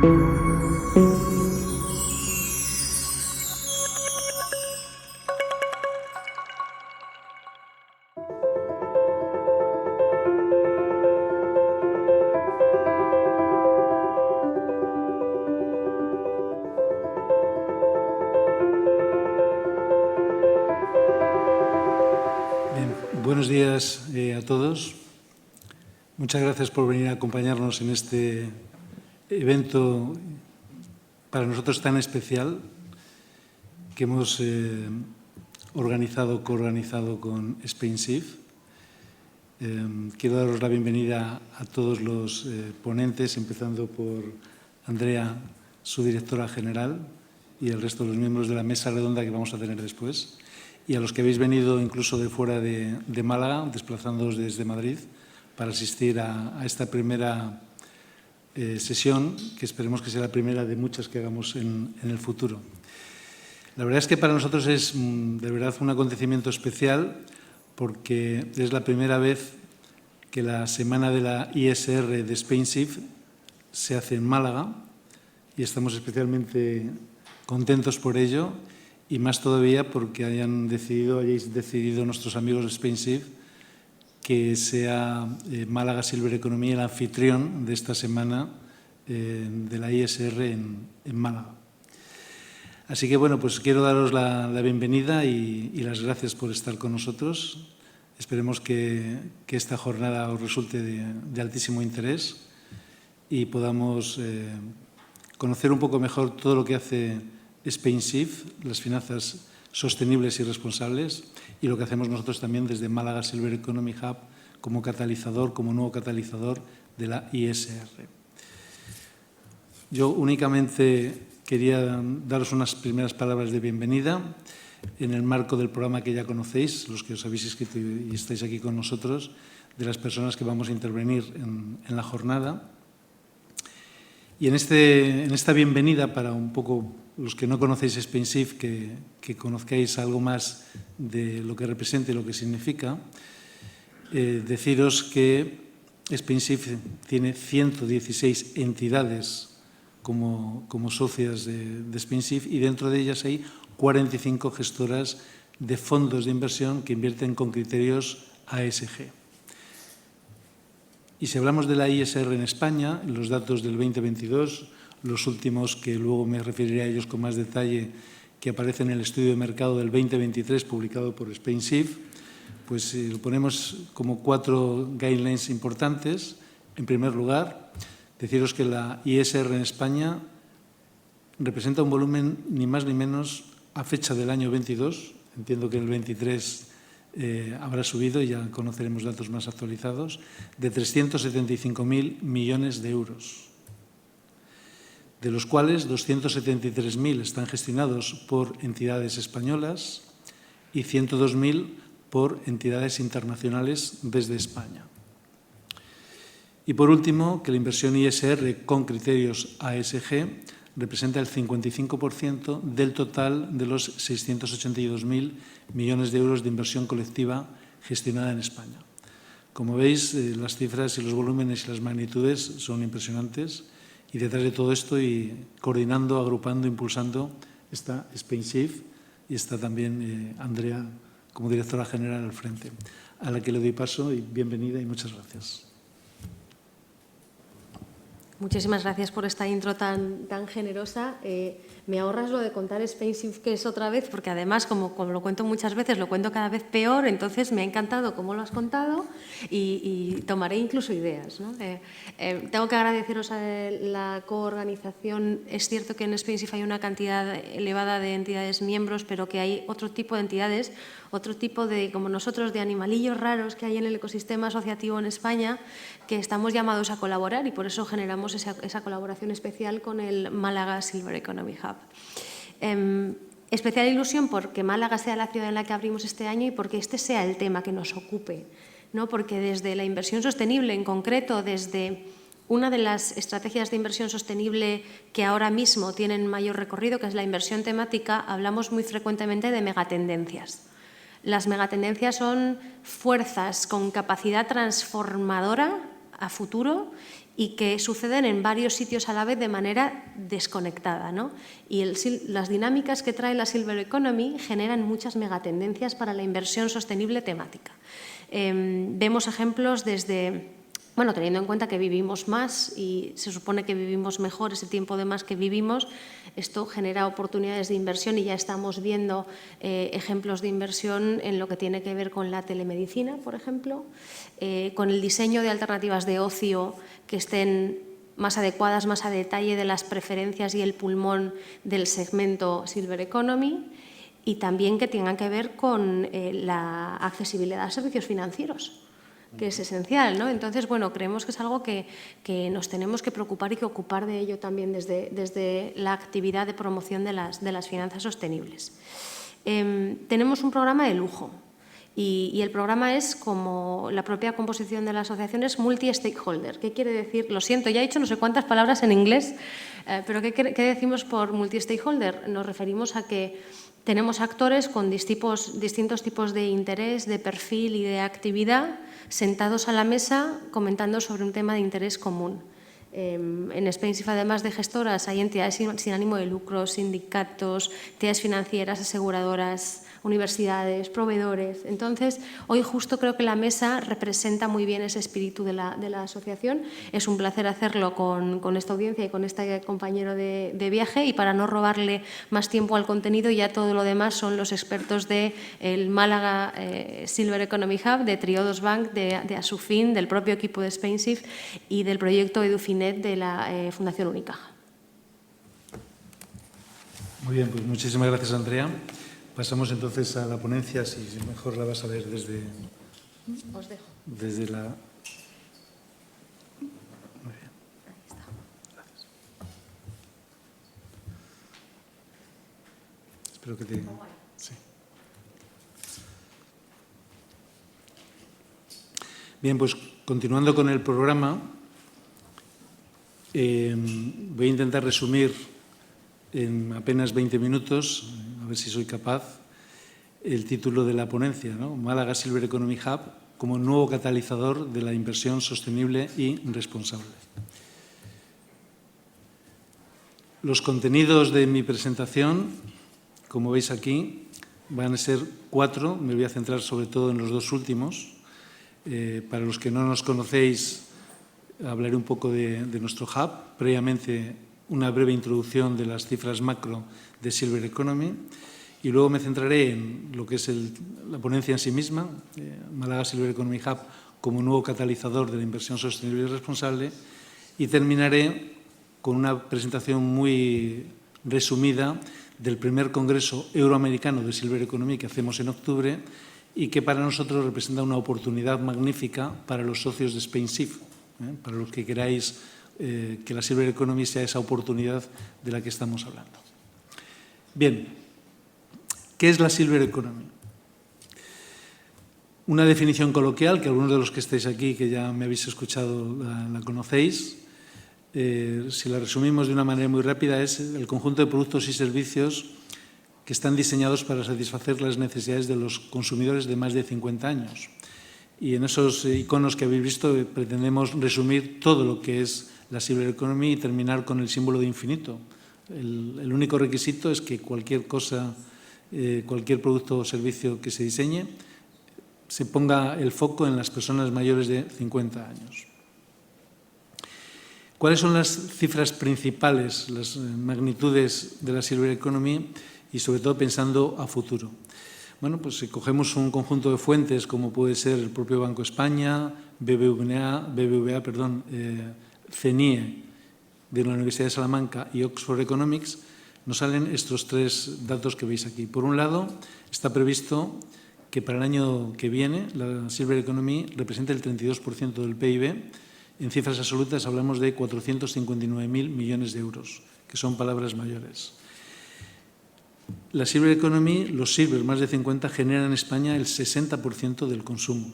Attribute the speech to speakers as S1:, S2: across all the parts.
S1: Buenos días a todos. Muchas gracias por venir a acompañarnos en este evento para nosotros tan especial que hemos coorganizado con SpainShift. Quiero daros la bienvenida a todos los ponentes, empezando por Andrea, su directora general, y el resto de los miembros de la mesa redonda que vamos a tener después. Y a los que habéis venido incluso de fuera de Málaga, desplazándoos desde Madrid, para asistir a esta primera sesión, que esperemos que sea la primera de muchas que hagamos en el futuro. La verdad es que para nosotros es de verdad un acontecimiento especial, porque es la primera vez que la semana de la ISR de SpainShift se hace en Málaga, y estamos especialmente contentos por ello, y más todavía porque hayáis decidido nuestros amigos de SpainShift que sea Málaga Silver Economy el anfitrión de esta semana de la ISR en Málaga. Así que, bueno, pues quiero daros la bienvenida y las gracias por estar con nosotros. Esperemos que esta jornada os resulte de altísimo interés y podamos conocer un poco mejor todo lo que hace SpainShift, las finanzas sostenibles y responsables, y lo que hacemos nosotros también desde Málaga Silver Economy Hub como catalizador, como nuevo catalizador de la ISR. Yo únicamente quería daros unas primeras palabras de bienvenida en el marco del programa que ya conocéis, los que os habéis inscrito y estáis aquí con nosotros, de las personas que vamos a intervenir en la jornada. Y en esta bienvenida, para un poco los que no conocéis SpainShift, que conozcáis algo más de lo que representa y lo que significa, deciros que SpainShift tiene 116 entidades como socias de SpainShift, y dentro de ellas hay 45 gestoras de fondos de inversión que invierten con criterios ASG. Y si hablamos de la ISR en España, los datos del 2022, los últimos que luego me referiré a ellos con más detalle, que aparecen en el estudio de mercado del 2023 publicado por SpainShift, pues lo ponemos como 4 guidelines importantes. En primer lugar, deciros que la ISR en España representa un volumen ni más ni menos a fecha del año 22, entiendo que el 23 habrá subido, ya conoceremos datos más actualizados, de 375.000 millones de euros, de los cuales 273.000 están gestionados por entidades españolas y 102.000 por entidades internacionales desde España. Y por último, que la inversión ISR con criterios ASG representa el 55% del total de los 682.000 millones de euros de inversión colectiva gestionada en España. Como veis, las cifras y los volúmenes y las magnitudes son impresionantes, y detrás de todo esto, y coordinando, agrupando, impulsando, está SpainShift y está también Andrea como directora general al frente, a la que le doy paso, y bienvenida y muchas gracias.
S2: Muchísimas gracias por esta intro tan generosa. Me ahorras lo de contar SpainShift que es otra vez, porque además, como lo cuento muchas veces, lo cuento cada vez peor, entonces me ha encantado cómo lo has contado y tomaré incluso ideas, ¿no? Tengo que agradeceros a la coorganización. Es cierto que en SpainShift hay una cantidad elevada de entidades miembros, pero que hay otro tipo de entidades, otro tipo de, como nosotros, de animalillos raros que hay en el ecosistema asociativo en España, que estamos llamados a colaborar, y por eso generamos esa colaboración especial con el Málaga Silver Economy Hub. Especial ilusión porque Málaga sea la ciudad en la que abrimos este año y porque este sea el tema que nos ocupe, ¿no? Porque desde la inversión sostenible, en concreto desde una de las estrategias de inversión sostenible que ahora mismo tienen mayor recorrido, que es la inversión temática, hablamos muy frecuentemente de megatendencias. Las megatendencias son fuerzas con capacidad transformadora a futuro y que suceden en varios sitios a la vez de manera desconectada, ¿no? Y las dinámicas que trae la Silver Economy generan muchas megatendencias para la inversión sostenible temática. Vemos ejemplos desde, bueno, teniendo en cuenta que vivimos más y se supone que vivimos mejor ese tiempo de más que vivimos, esto genera oportunidades de inversión y ya estamos viendo ejemplos de inversión en lo que tiene que ver con la telemedicina, por ejemplo, con el diseño de alternativas de ocio que estén más adecuadas, más a detalle de las preferencias y el pulmón del segmento Silver Economy, y también que tengan que ver con la accesibilidad a servicios financieros, que es esencial, ¿no? Entonces, bueno, creemos que es algo que nos tenemos que preocupar y que ocupar de ello también desde la actividad de promoción de las finanzas sostenibles. Tenemos un programa de lujo y el programa es, como la propia composición de la asociación, es multi-stakeholder. ¿Qué quiere decir? Lo siento, ya he dicho no sé cuántas palabras en inglés, pero ¿qué decimos por multi-stakeholder? Nos referimos a que tenemos actores con distintos tipos de interés, de perfil y de actividad sentados a la mesa comentando sobre un tema de interés común. En SpainSIF, además de gestoras, hay entidades sin ánimo de lucro, sindicatos, entidades financieras, aseguradoras, universidades, proveedores. Entonces, hoy justo creo que la mesa representa muy bien ese espíritu de la asociación. Es un placer hacerlo con esta audiencia y con este compañero de viaje, y para no robarle más tiempo al contenido, ya todo lo demás son los expertos del Málaga Silver Economy Hub, de Triodos Bank, de Asufin, del propio equipo de SpainSIF y del proyecto EduFinet de la Fundación Unicaja.
S1: Muy bien, pues muchísimas gracias, Andrea. Pasamos entonces a la ponencia, si mejor la vas a ver desde...
S2: Os dejo.
S1: Desde la... Muy bien.
S2: Ahí está.
S1: Gracias. Espero que te... Sí. Bien, pues continuando con el programa, voy a intentar resumir en apenas 20 minutos, a ver si soy capaz, el título de la ponencia, ¿no? Málaga Silver Economy Hub como nuevo catalizador de la inversión sostenible y responsable. Los contenidos de mi presentación, como veis aquí, van a ser 4. Me voy a centrar sobre todo en los 2 últimos. Para los que no nos conocéis, hablaré un poco de nuestro hub. Previamente, una breve introducción de las cifras macro de Silver Economy, y luego me centraré en lo que es la ponencia en sí misma, Málaga Silver Economy Hub como nuevo catalizador de la inversión sostenible y responsable, y terminaré con una presentación muy resumida del primer Congreso Euroamericano de Silver Economy que hacemos en octubre y que para nosotros representa una oportunidad magnífica para los socios de SpainSIF, para los que queráis que la Silver Economy sea esa oportunidad de la que estamos hablando. Bien, ¿qué es la Silver Economy? Una definición coloquial que algunos de los que estáis aquí, que ya me habéis escuchado, la conocéis. Si la resumimos de una manera muy rápida, es el conjunto de productos y servicios que están diseñados para satisfacer las necesidades de los consumidores de más de 50 años. Y en esos iconos que habéis visto pretendemos resumir todo lo que es la Silver Economy y terminar con el símbolo de infinito. El único requisito es que cualquier cosa, cualquier producto o servicio que se diseñe, se ponga el foco en las personas mayores de 50 años. ¿Cuáles son las cifras principales, las magnitudes de la Silver Economy y sobre todo pensando a futuro? Bueno, pues si cogemos un conjunto de fuentes como puede ser el propio Banco España, BBVA, CENIE de la Universidad de Salamanca y Oxford Economics, nos salen estos 3 datos que veis aquí. Por un lado, está previsto que para el año que viene la Silver Economy represente el 32% del PIB. En cifras absolutas hablamos de 459.000 millones de euros, que son palabras mayores. La Silver Economy, los Silver más de 50, generan en España el 60% del consumo.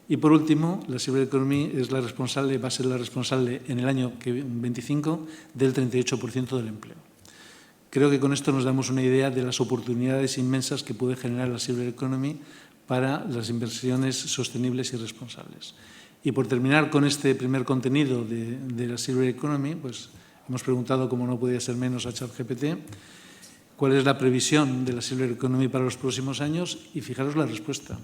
S1: Y por último, la Silver Economy es la responsable, va a ser la responsable en el año 25 del 38% del empleo. Creo que con esto nos damos una idea de las oportunidades inmensas que puede generar la Silver Economy para las inversiones sostenibles y responsables. Y por terminar con este primer contenido de la Silver Economy, pues hemos preguntado, como no podía ser menos, a ChatGPT, ¿cuál es la previsión de la Silver Economy para los próximos años? Y fijaros la respuesta.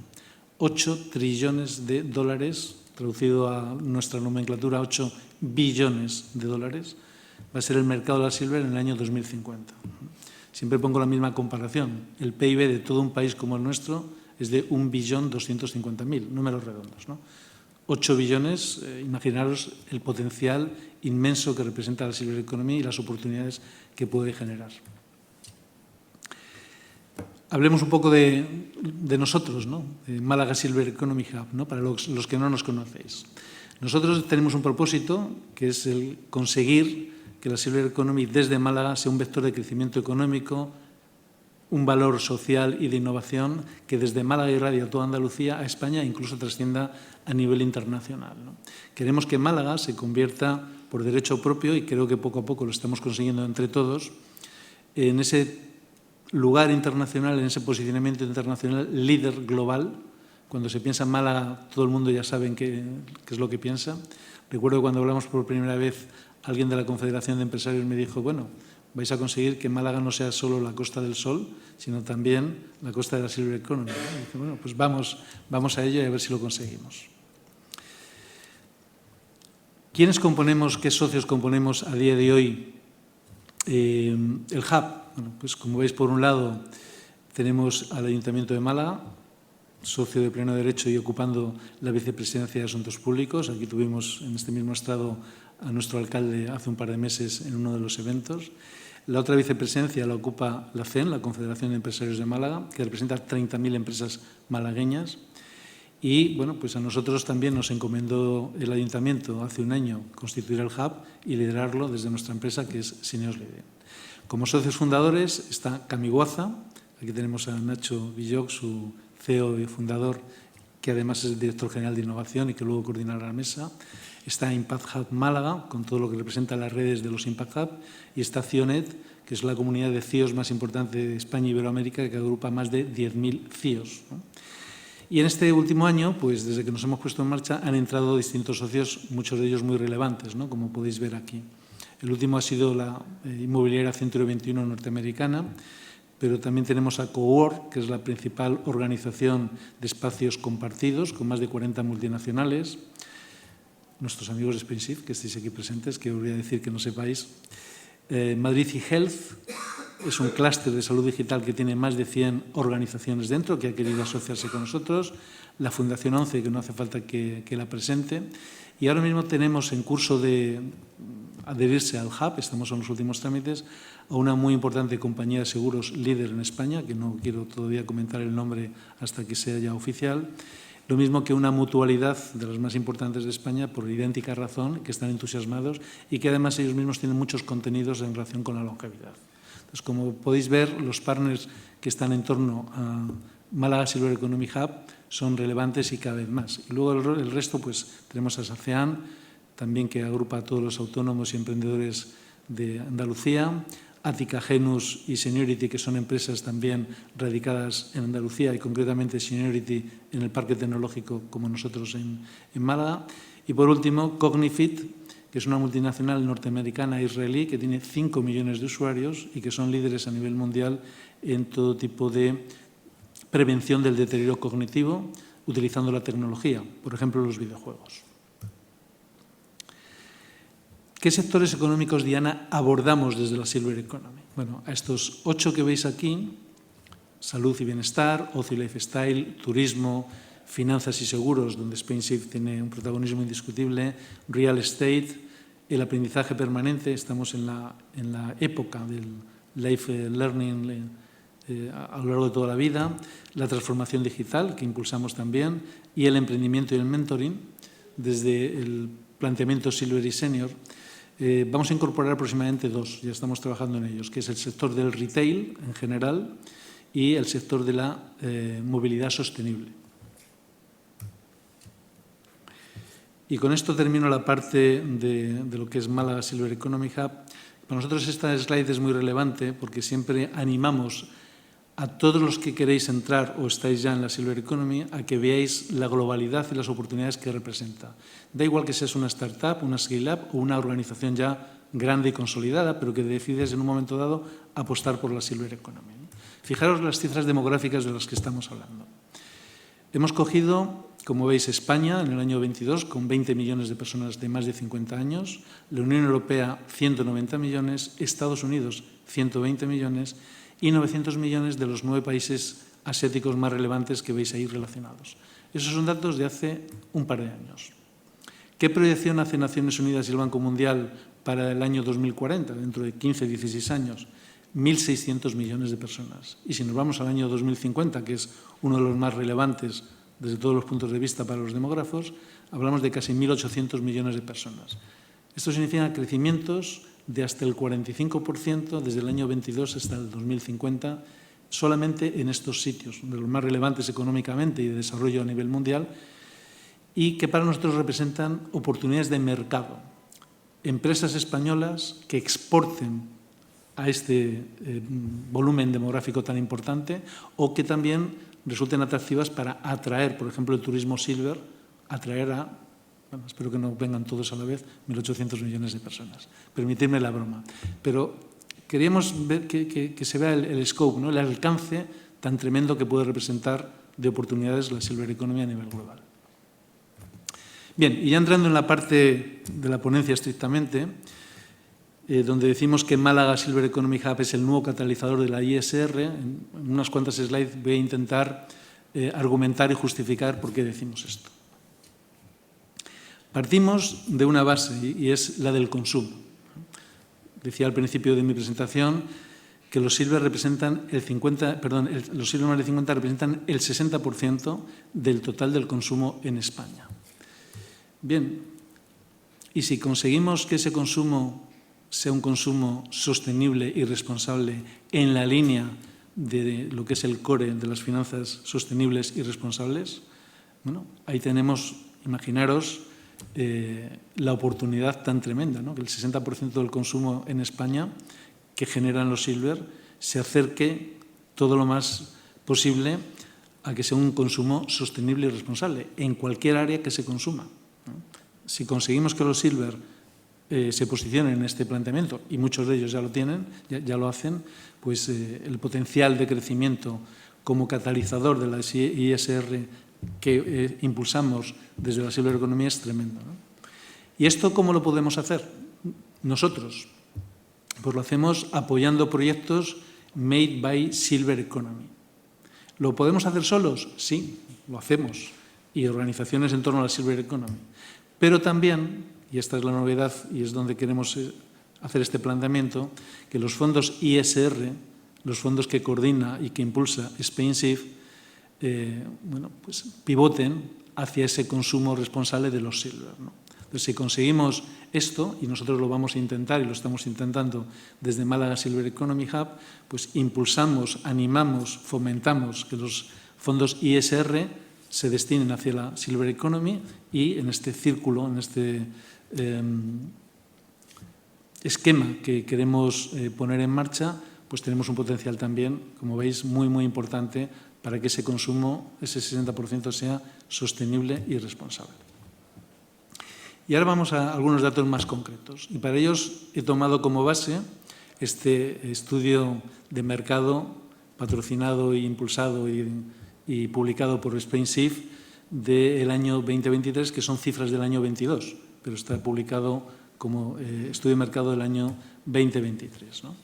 S1: 8 trillones de dólares, traducido a nuestra nomenclatura, 8 billones de dólares, va a ser el mercado de la Silver en el año 2050. Siempre pongo la misma comparación. El PIB de todo un país como el nuestro es de 1.250.000, números redondos, ¿no? 8 billones, imaginaros el potencial inmenso que representa la Silver Economy y las oportunidades que puede generar. Hablemos un poco de nosotros, ¿no? De Málaga Silver Economy Hub, ¿no? Para los que no nos conocéis. Nosotros tenemos un propósito, que es el conseguir que la Silver Economy desde Málaga sea un vector de crecimiento económico, un valor social y de innovación que desde Málaga irradie a toda Andalucía, a España e incluso trascienda a nivel internacional, ¿no? Queremos que Málaga se convierta por derecho propio, y creo que poco a poco lo estamos consiguiendo entre todos, en ese lugar internacional, en ese posicionamiento internacional líder global. Cuando se piensa en Málaga, todo el mundo ya sabe qué es lo que piensa. Recuerdo cuando hablamos por primera vez, alguien de la Confederación de Empresarios me dijo, bueno, vais a conseguir que Málaga no sea solo la Costa del Sol, sino también la costa de la Silver Economy. Y dije, bueno, pues vamos a ello y a ver si lo conseguimos. ¿Quiénes componemos, qué socios componemos a día de hoy el Hub? Bueno, pues como veis, por un lado, tenemos al Ayuntamiento de Málaga, socio de pleno derecho y ocupando la vicepresidencia de Asuntos Públicos. Aquí tuvimos en este mismo estrado a nuestro alcalde hace un par de meses en uno de los eventos. La otra vicepresidencia la ocupa la CEN, la Confederación de Empresarios de Málaga, que representa 30.000 empresas malagueñas. Y bueno, pues a nosotros también nos encomendó el Ayuntamiento hace un año constituir el Hub y liderarlo desde nuestra empresa, que es Syneos Leading. Como socios fundadores está Camiguaza. Aquí tenemos a Nacho Villoc, su CEO y fundador, que además es el director general de innovación y que luego coordinará la mesa. Está Impact Hub Málaga, con todo lo que representa las redes de los Impact Hub. Y está CIONET, que es la comunidad de CIOs más importante de España y Iberoamérica, que agrupa más de 10.000 CIOs, ¿no? Y en este último año, pues desde que nos hemos puesto en marcha, han entrado distintos socios, muchos de ellos muy relevantes, ¿no? Como podéis ver aquí. El último ha sido la inmobiliaria Century 21 norteamericana, pero también tenemos a Cowork, que es la principal organización de espacios compartidos, con más de 40 multinacionales. Nuestros amigos de SpainShift, que estáis aquí presentes, que os voy a decir que no sepáis. Madrid eHealth es un clúster de salud digital que tiene más de 100 organizaciones dentro, que ha querido asociarse con nosotros. La Fundación 11, que no hace falta que la presente. Y ahora mismo tenemos en curso de adherirse al Hub, estamos en los últimos trámites, a una muy importante compañía de seguros líder en España, que no quiero todavía comentar el nombre hasta que sea ya oficial. Lo mismo que una mutualidad de las más importantes de España, por idéntica razón, que están entusiasmados y que además ellos mismos tienen muchos contenidos en relación con la longevidad. Entonces, como podéis ver, los partners que están en torno a Málaga Silver Economy Hub son relevantes y cada vez más. Y luego el resto, pues tenemos a SACEAN, también, que agrupa a todos los autónomos y emprendedores de Andalucía, Attica Genus y Seniority, que son empresas también radicadas en Andalucía y concretamente Seniority en el Parque Tecnológico, como nosotros en Málaga. Y por último, Cognifit, que es una multinacional norteamericana israelí que tiene 5 millones de usuarios y que son líderes a nivel mundial en todo tipo de prevención del deterioro cognitivo utilizando la tecnología, por ejemplo, los videojuegos. ¿Qué sectores económicos, Diana, abordamos desde la Silver Economy? Bueno, a estos 8 que veis aquí: salud y bienestar, ocio y lifestyle, turismo, finanzas y seguros, donde SpainShift tiene un protagonismo indiscutible, real estate, el aprendizaje permanente. Estamos en la época del life learning a lo largo de toda la vida, la transformación digital, que impulsamos también, y el emprendimiento y el mentoring, desde el planteamiento Silver y Senior. Vamos a incorporar aproximadamente 2, ya estamos trabajando en ellos, que es el sector del retail en general y el sector de la movilidad sostenible. Y con esto termino la parte de lo que es Málaga Silver Economy Hub. Para nosotros esta slide es muy relevante porque siempre animamos a todos los que queréis entrar o estáis ya en la Silver Economy a que veáis la globalidad y las oportunidades que representa. Da igual que seas una startup, una scale-up o una organización ya grande y consolidada, pero que decides en un momento dado apostar por la Silver Economy. Fijaros las cifras demográficas de las que estamos hablando. Hemos cogido, como veis, España en el año 22 con 20 millones de personas de más de 50 años, la Unión Europea 190 millones, Estados Unidos 120 millones y 900 millones de los 9 países asiáticos más relevantes que veis ahí relacionados. Esos son datos de hace un par de años. ¿Qué proyección hace Naciones Unidas y el Banco Mundial para el año 2040, dentro de 15-16 años? 1.600 millones de personas. Y si nos vamos al año 2050, que es uno de los más relevantes desde todos los puntos de vista para los demógrafos, hablamos de casi 1.800 millones de personas. Esto significa crecimientos de hasta el 45% desde el año 22 hasta el 2050, solamente en estos sitios, de los más relevantes económicamente y de desarrollo a nivel mundial, y que para nosotros representan oportunidades de mercado. Empresas españolas que exporten a este volumen demográfico tan importante o que también resulten atractivas para atraer, por ejemplo, el turismo silver, atraer a, bueno, espero que no vengan todos a la vez, 1.800 millones de personas. Permitidme la broma. Pero queríamos ver que se vea el scope, ¿no? El alcance tan tremendo que puede representar de oportunidades la Silver Economy a nivel global. Bien, y ya entrando en la parte de la ponencia estrictamente, donde decimos que Málaga Silver Economy Hub es el nuevo catalizador de la ISR, en unas cuantas slides voy a intentar argumentar y justificar por qué decimos esto. Partimos de una base y es la del consumo. Decía al principio de mi presentación que los Silver representan los Silver más de 50 representan el 60% del total del consumo en España. Bien, y si conseguimos que ese consumo sea un consumo sostenible y responsable en la línea de lo que es el core de las finanzas sostenibles y responsables, bueno, ahí tenemos, imaginaros, la oportunidad tan tremenda, ¿no? Que el 60% del consumo en España que generan los Silver se acerque todo lo más posible a que sea un consumo sostenible y responsable en cualquier área que se consuma, ¿no? Si conseguimos que los Silver se posicionen en este planteamiento, y muchos de ellos ya lo tienen, ya lo hacen, pues el potencial de crecimiento como catalizador de la ISR que impulsamos desde la Silver Economy es tremendo, ¿no? ¿Y esto cómo lo podemos hacer nosotros? Pues lo hacemos apoyando proyectos made by Silver Economy. ¿Lo podemos hacer solos? Sí, lo hacemos, y organizaciones en torno a la Silver Economy. Pero también, y esta es la novedad y es donde queremos hacer este planteamiento, que los fondos ISR, los fondos que coordina y que impulsa SpainShift, bueno, pues pivoten hacia ese consumo responsable de los Silver, ¿no? Entonces, si conseguimos esto, y nosotros lo vamos a intentar y lo estamos intentando desde Málaga Silver Economy Hub, pues impulsamos, animamos, fomentamos que los fondos ISR se destinen hacia la Silver Economy y en este círculo, en este esquema que queremos poner en marcha, pues tenemos un potencial también, como veis, muy, muy importante para que ese consumo, ese 60%, sea sostenible y responsable. Y ahora vamos a algunos datos más concretos. Y para ellos he tomado como base este estudio de mercado patrocinado e impulsado y publicado por SpainShift del año 2023, que son cifras del año 22, pero está publicado como estudio de mercado del año 2023, ¿no?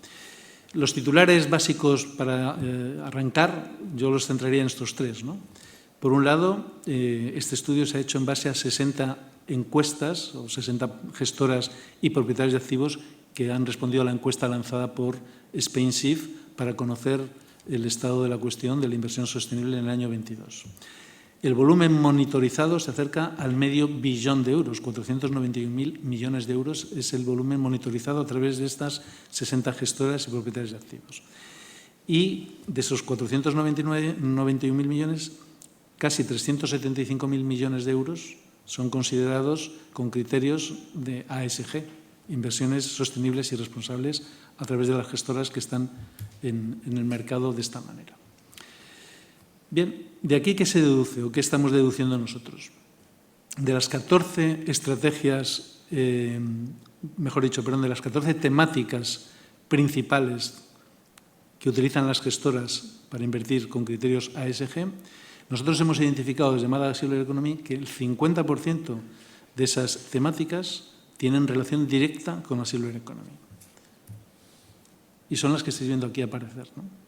S1: Los titulares básicos para arrancar, yo los centraría en estos tres, ¿no? Por un lado, este estudio se ha hecho en base a 60 encuestas o 60 gestoras y propietarios de activos que han respondido a la encuesta lanzada por SpainShift para conocer el estado de la cuestión de la inversión sostenible en el año 22. El volumen monitorizado se acerca al medio billón de euros, 491.000 millones de euros es el volumen monitorizado a través de estas 60 gestoras y propietarios de activos. Y de esos 491.000 millones, casi 375.000 millones de euros son considerados con criterios de ASG, inversiones sostenibles y responsables, a través de las gestoras que están en el mercado de esta manera. Bien, ¿de aquí qué se deduce o qué estamos deduciendo nosotros? De las 14 estrategias, de las 14 temáticas principales que utilizan las gestoras para invertir con criterios ASG, nosotros hemos identificado desde Málaga Silver Economy que el 50% de esas temáticas tienen relación directa con la Silver Economy. Y son las que estáis viendo aquí aparecer, ¿no?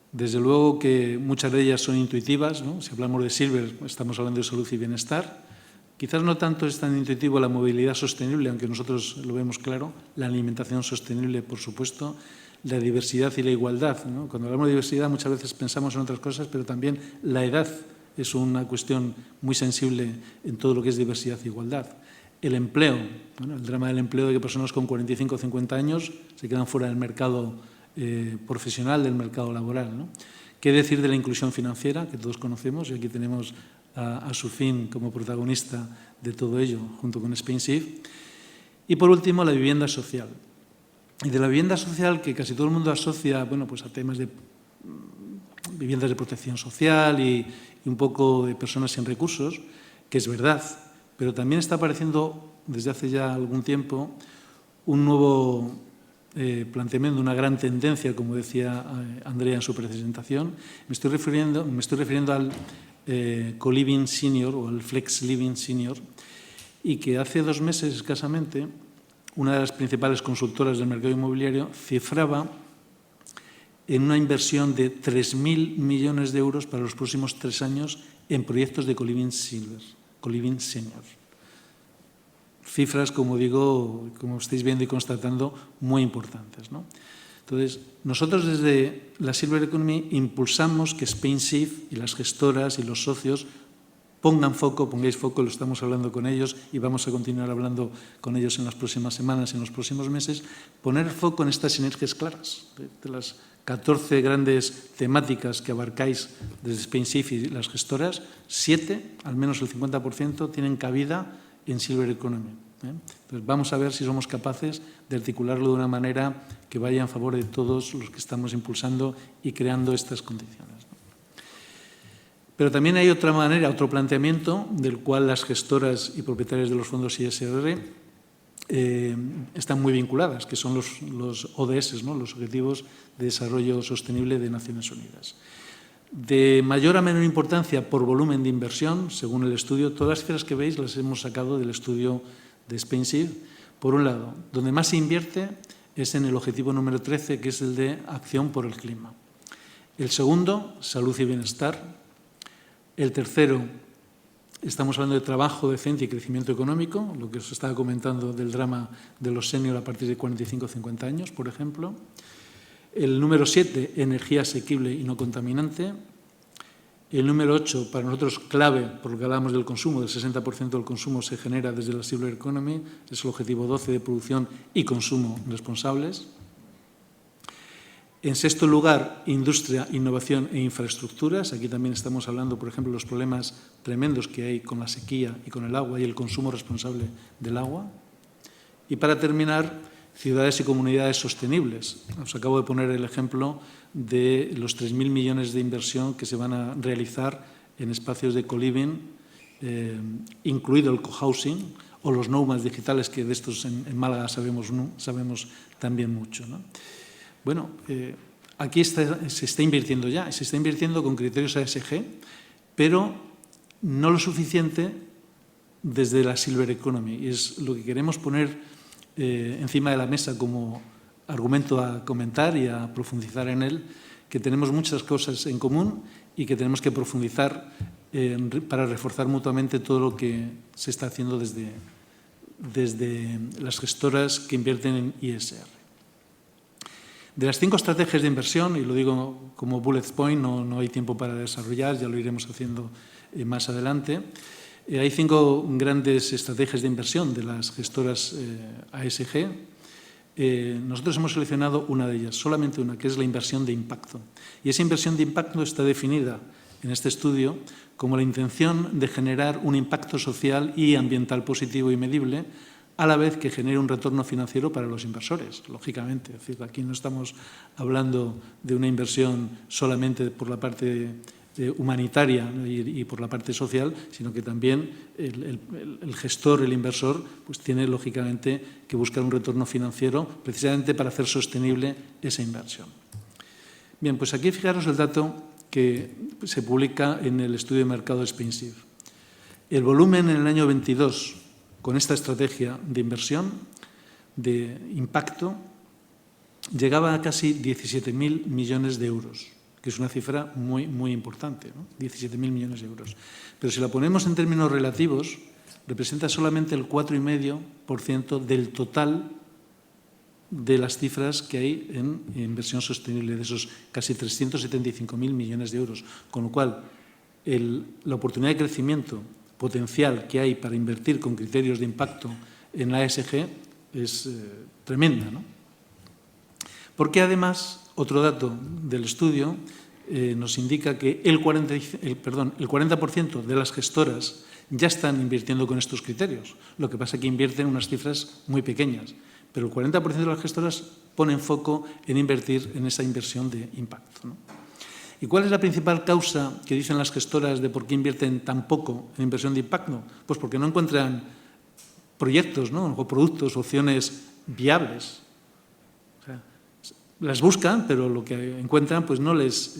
S1: Desde luego que muchas de ellas son intuitivas, ¿no? Si hablamos de Silver, estamos hablando de salud y bienestar. Quizás no tanto es tan intuitivo la movilidad sostenible, aunque nosotros lo vemos claro, la alimentación sostenible, por supuesto, la diversidad y la igualdad, ¿no? Cuando hablamos de diversidad muchas veces pensamos en otras cosas, pero también la edad es una cuestión muy sensible en todo lo que es diversidad e igualdad. El empleo, bueno, el drama del empleo de que personas con 45 o 50 años se quedan fuera del mercado profesional, del mercado laboral, ¿no? ¿Qué decir de la inclusión financiera, que todos conocemos? Y aquí tenemos a Sufin como protagonista de todo ello, junto con SpainShift. Y por último, la vivienda social. Y de la vivienda social, que casi todo el mundo asocia, bueno, pues a temas de viviendas de protección social y un poco de personas sin recursos, que es verdad, pero también está apareciendo desde hace ya algún tiempo un nuevo planteamiento, una gran tendencia, como decía Andrea en su presentación. Me estoy refiriendo al co-living senior o al flex living senior, y que hace 2 meses escasamente una de las principales consultoras del mercado inmobiliario cifraba en una inversión de 3.000 millones de euros para los próximos 3 años en proyectos de co-living senior. Cifras, como digo, como estáis viendo y constatando, muy importantes, ¿no? Entonces, nosotros desde la Silver Economy impulsamos que SpainShift y las gestoras y los socios pongáis foco, lo estamos hablando con ellos y vamos a continuar hablando con ellos en las próximas semanas, en los próximos meses, poner foco en estas sinergias claras. De las 14 grandes temáticas que abarcáis desde SpainShift y las gestoras, 7, al menos el 50%, tienen cabida en Silver Economy. Entonces, vamos a ver si somos capaces de articularlo de una manera que vaya en favor de todos los que estamos impulsando y creando estas condiciones. Pero también hay otra manera, otro planteamiento, del cual las gestoras y propietarios de los fondos ISR están muy vinculadas, que son los ODS, ¿no? Los Objetivos de Desarrollo Sostenible de Naciones Unidas. De mayor a menor importancia por volumen de inversión, según el estudio, todas las cifras que veis las hemos sacado del estudio de SpainShift. Por un lado, donde más se invierte es en el objetivo número 13, que es el de acción por el clima. El segundo, salud y bienestar. El tercero, estamos hablando de trabajo decente y crecimiento económico, lo que os estaba comentando del drama de los seniors a partir de 45 o 50 años, por ejemplo. El número 7, energía asequible y no contaminante. El número 8, para nosotros clave, por lo que hablábamos del consumo, del 60% del consumo se genera desde la Silver Economy, es el objetivo 12 de producción y consumo responsables. En sexto lugar, industria, innovación e infraestructuras. Aquí también estamos hablando, por ejemplo, de los problemas tremendos que hay con la sequía y con el agua y el consumo responsable del agua. Y para terminar, ciudades y comunidades sostenibles. Os acabo de poner el ejemplo de los 3.000 millones de inversión que se van a realizar en espacios de co-living, incluido el co-housing o los nomads digitales, que de estos en Málaga sabemos también mucho, ¿no? Bueno, aquí se está invirtiendo ya, se está invirtiendo con criterios ASG, pero no lo suficiente desde la Silver Economy. Y es lo que queremos poner encima de la mesa como argumento a comentar y a profundizar en él, que tenemos muchas cosas en común y que tenemos que profundizar para reforzar mutuamente todo lo que se está haciendo desde las gestoras que invierten en ISR. De las 5 estrategias de inversión, y lo digo como bullet point, no hay tiempo para desarrollar, ya lo iremos haciendo más adelante, hay 5 grandes estrategias de inversión de las gestoras ASG. Nosotros hemos seleccionado una de ellas, solamente una, que es la inversión de impacto. Y esa inversión de impacto está definida en este estudio como la intención de generar un impacto social y ambiental positivo y medible a la vez que genere un retorno financiero para los inversores, lógicamente. Es decir, aquí no estamos hablando de una inversión solamente por la parte humanitaria y por la parte social, sino que también el gestor, el inversor, pues tiene lógicamente que buscar un retorno financiero precisamente para hacer sostenible esa inversión. Bien, pues aquí fijaros el dato que se publica en el estudio de mercado Spainsive. El volumen en el año 22 con esta estrategia de inversión, de impacto, llegaba a casi 17.000 millones de euros, que es una cifra muy, muy importante, ¿no? 17.000 millones de euros. Pero si la ponemos en términos relativos, representa solamente el 4,5% del total de las cifras que hay en inversión sostenible, de esos casi 375.000 millones de euros. Con lo cual, la oportunidad de crecimiento potencial que hay para invertir con criterios de impacto en la ESG es tremenda, ¿no? Porque además, otro dato del estudio nos indica que el 40% de las gestoras ya están invirtiendo con estos criterios. Lo que pasa es que invierten unas cifras muy pequeñas, pero el 40% de las gestoras ponen foco en invertir en esa inversión de impacto, ¿no? ¿Y cuál es la principal causa que dicen las gestoras de por qué invierten tan poco en inversión de impacto? Pues porque no encuentran proyectos, ¿no? O productos, opciones viables. O sea, las buscan, pero lo que encuentran pues no les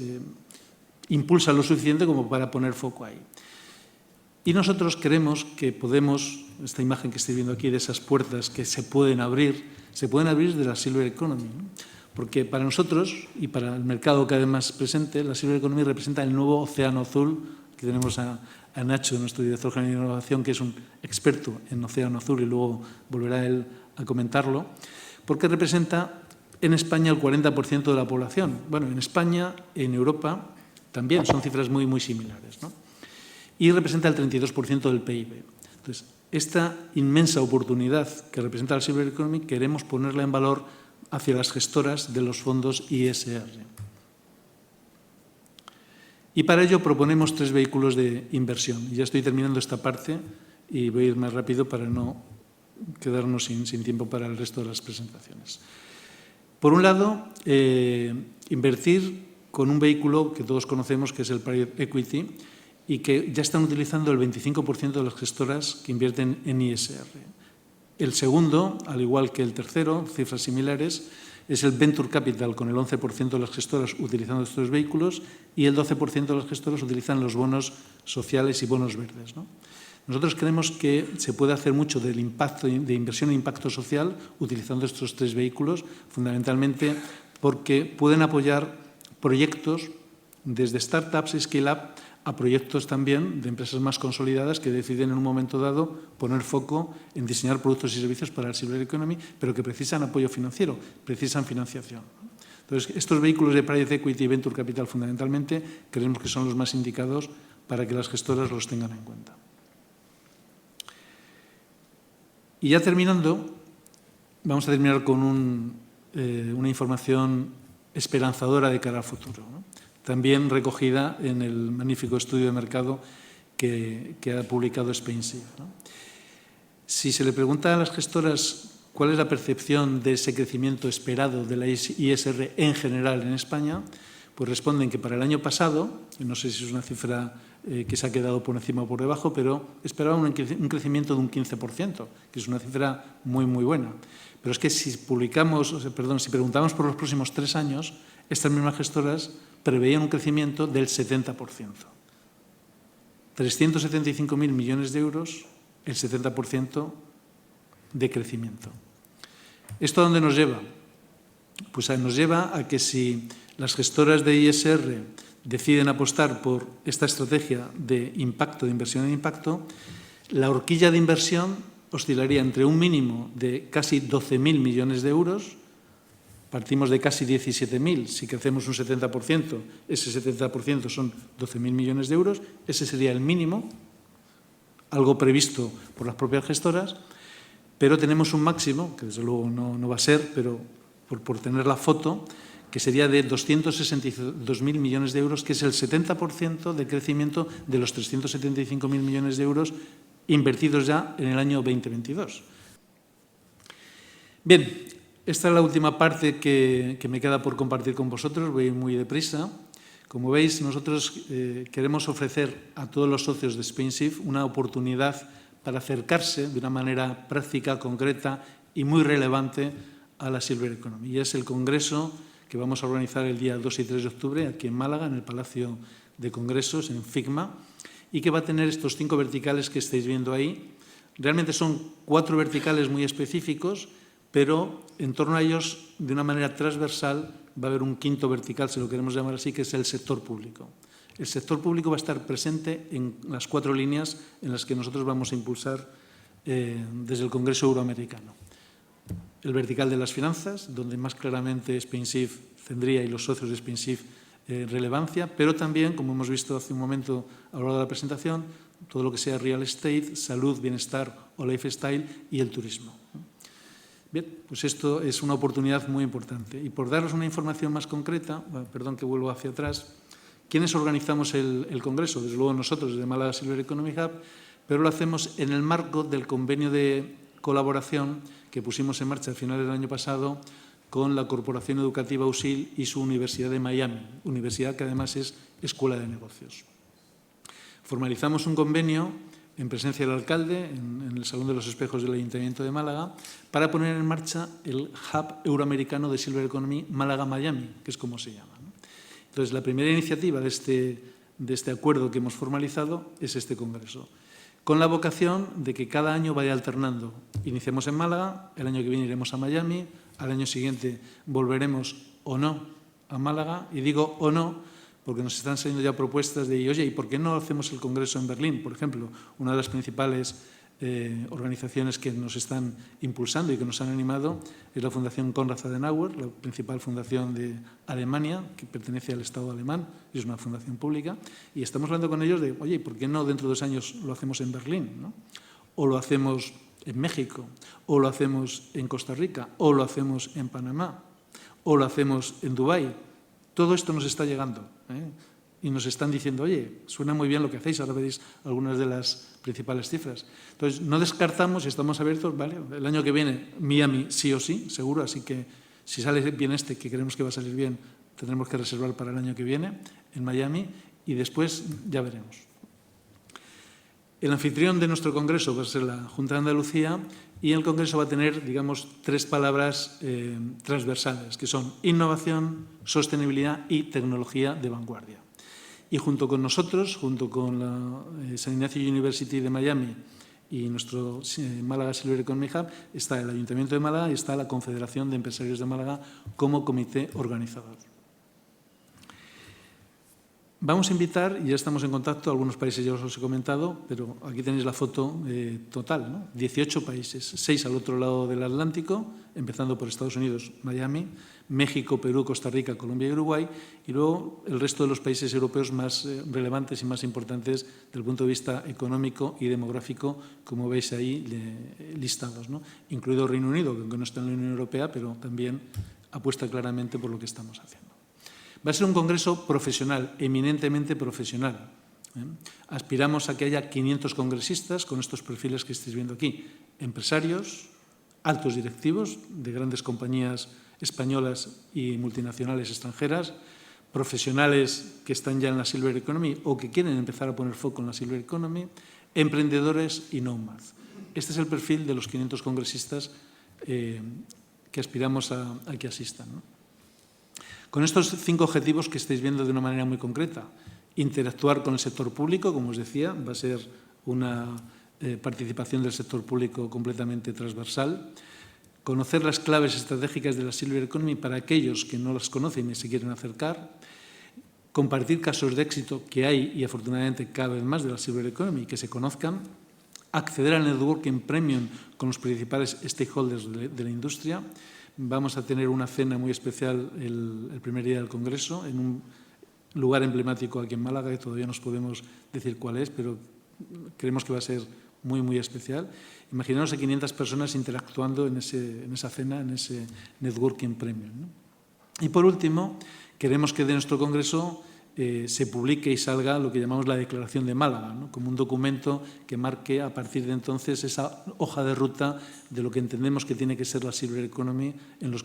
S1: impulsa lo suficiente como para poner foco ahí. Y nosotros creemos que podemos, esta imagen que estoy viendo aquí de esas puertas que se pueden abrir de la Silver Economy, ¿no? Porque para nosotros y para el mercado que además presente, la Silver Economy representa el nuevo océano azul. Aquí tenemos a Nacho, nuestro director general de innovación, que es un experto en océano azul y luego volverá él a comentarlo, porque representa en España el 40% de la población. Bueno, en España, en Europa, también son cifras muy, muy similares, ¿no? Y representa el 32% del PIB. Entonces, esta inmensa oportunidad que representa la Silver Economy queremos ponerla en valor hacia las gestoras de los fondos ISR. Y para ello proponemos 3 vehículos de inversión. Y ya estoy terminando esta parte y voy a ir más rápido para no quedarnos sin tiempo para el resto de las presentaciones. Por un lado, invertir con un vehículo que todos conocemos, que es el Private Equity, y que ya están utilizando el 25% de las gestoras que invierten en ISR. El segundo, al igual que el tercero, cifras similares, es el Venture Capital, con el 11% de las gestoras utilizando estos vehículos y el 12% de las gestoras utilizan los bonos sociales y bonos verdes, ¿no? Nosotros creemos que se puede hacer mucho del impacto, de inversión en impacto social utilizando estos 3 vehículos, fundamentalmente porque pueden apoyar proyectos desde startups y scale-up a proyectos también de empresas más consolidadas que deciden en un momento dado poner foco en diseñar productos y servicios para el Silver Economy, pero que precisan apoyo financiero, precisan financiación. Entonces, estos vehículos de Private Equity y Venture Capital fundamentalmente creemos que son los más indicados para que las gestoras los tengan en cuenta. Y ya terminando, vamos a terminar con una información esperanzadora de cara al futuro, ¿no? También recogida en el magnífico estudio de mercado que ha publicado Spainsive, ¿no? Si se le pregunta a las gestoras cuál es la percepción de ese crecimiento esperado de la ISR en general en España, pues responden que para el año pasado, no sé si es una cifra que se ha quedado por encima o por debajo, pero esperaban un crecimiento de un 15%, que es una cifra muy, muy buena. Pero es que si preguntamos por los próximos 3 años, estas mismas gestoras preveían un crecimiento del 70%. 375.000 millones de euros, el 70% de crecimiento. ¿Esto a dónde nos lleva? Pues nos lleva a que si las gestoras de ISR deciden apostar por esta estrategia de impacto, de inversión en impacto, la horquilla de inversión oscilaría entre un mínimo de casi 12.000 millones de euros. Partimos de casi 17.000, si crecemos un 70%, ese 70% son 12.000 millones de euros, ese sería el mínimo, algo previsto por las propias gestoras, pero tenemos un máximo, que desde luego no va a ser, pero por tener la foto, que sería de 262.000 millones de euros, que es el 70% de crecimiento de los 375.000 millones de euros invertidos ya en el año 2022. Bien, esta es la última parte que me queda por compartir con vosotros. Voy muy deprisa. Como veis, nosotros queremos ofrecer a todos los socios de SpainShift una oportunidad para acercarse de una manera práctica, concreta y muy relevante a la Silver Economy. Y es el congreso que vamos a organizar el día 2 y 3 de octubre aquí en Málaga, en el Palacio de Congresos, en FIGMA, y que va a tener estos 5 verticales que estáis viendo ahí. Realmente son 4 verticales muy específicos, pero en torno a ellos, de una manera transversal, va a haber un 5º vertical, si lo queremos llamar así, que es el sector público. El sector público va a estar presente en las 4 líneas en las que nosotros vamos a impulsar desde el Congreso Euroamericano. El vertical de las finanzas, donde más claramente SpainShift tendría y los socios de SpainShift relevancia, pero también, como hemos visto hace un momento a lo largo de la presentación, todo lo que sea real estate, salud, bienestar o lifestyle y el turismo. Bien, pues esto es una oportunidad muy importante. Y por daros una información más concreta, perdón que vuelvo hacia atrás, ¿quiénes organizamos el Congreso? Desde luego nosotros, desde Málaga Silver Economy Hub, pero lo hacemos en el marco del convenio de colaboración que pusimos en marcha a finales del año pasado con la Corporación Educativa USIL y su Universidad de Miami, universidad que además es Escuela de Negocios. Formalizamos un convenio en presencia del alcalde, en el Salón de los Espejos del Ayuntamiento de Málaga, para poner en marcha el Hub Euroamericano de Silver Economy Málaga-Miami, que es como se llama. Entonces, la primera iniciativa de este acuerdo que hemos formalizado es este congreso, con la vocación de que cada año vaya alternando. Iniciamos en Málaga, el año que viene iremos a Miami, al año siguiente volveremos o no a Málaga, y digo o no porque nos están saliendo ya propuestas de, oye, ¿y por qué no hacemos el congreso en Berlín? Por ejemplo, una de las principales organizaciones que nos están impulsando y que nos han animado es la Fundación Konrad Adenauer, la principal fundación de Alemania, que pertenece al Estado alemán, y es una fundación pública, y estamos hablando con ellos de, oye, ¿por qué no dentro de 2 años lo hacemos en Berlín, ¿no? O lo hacemos en México, o lo hacemos en Costa Rica, o lo hacemos en Panamá, o lo hacemos en Dubái. Todo esto nos está llegando, y nos están diciendo, oye, suena muy bien lo que hacéis, ahora veréis algunas de las principales cifras. Entonces, no descartamos y estamos abiertos, ¿vale? El año que viene, Miami sí o sí, seguro, así que si sale bien que creemos que va a salir bien, tendremos que reservar para el año que viene en Miami y después ya veremos. El anfitrión de nuestro congreso va a ser la Junta de Andalucía y el congreso va a tener, digamos, 3 palabras transversales, que son innovación, sostenibilidad y tecnología de vanguardia. Y junto con nosotros, junto con la San Ignacio University de Miami y nuestro Málaga Silver Economy Hub, está el Ayuntamiento de Málaga y está la Confederación de Empresarios de Málaga como comité organizador. Vamos a invitar, y ya estamos en contacto, algunos países ya os he comentado, pero aquí tenéis la foto total, ¿no? 18 países, 6 al otro lado del Atlántico, empezando por Estados Unidos, Miami, México, Perú, Costa Rica, Colombia y Uruguay, y luego el resto de los países europeos más relevantes y más importantes desde el punto de vista económico y demográfico, como veis ahí listados, ¿no? Incluido Reino Unido, que aunque no está en la Unión Europea, pero también apuesta claramente por lo que estamos haciendo. Va a ser un congreso profesional, eminentemente profesional. Aspiramos a que haya 500 congresistas con estos perfiles que estáis viendo aquí. Empresarios, altos directivos de grandes compañías españolas y multinacionales extranjeras, profesionales que están ya en la Silver Economy o que quieren empezar a poner foco en la Silver Economy, emprendedores y nomads. Este es el perfil de los 500 congresistas que aspiramos a que asistan, ¿no? Con estos 5 objetivos que estáis viendo de una manera muy concreta, interactuar con el sector público, como os decía, va a ser una participación del sector público completamente transversal, conocer las claves estratégicas de la Silver Economy para aquellos que no las conocen y se quieren acercar, compartir casos de éxito que hay y afortunadamente cada vez más de la Silver Economy, que se conozcan, acceder al networking premium con los principales stakeholders de la industria. Vamos a tener una cena muy especial el primer día del Congreso en un lugar emblemático aquí en Málaga, que todavía no os podemos decir cuál es, pero creemos que va a ser muy, muy especial. Imaginaos a 500 personas interactuando en esa cena, en ese networking premium, ¿no? Y por último, queremos que de nuestro Congreso se publique y salga lo que llamamos la Declaración de Málaga, ¿no? Como un documento que marque a partir de entonces esa hoja de ruta de lo que entendemos que tiene que ser la Silver Economy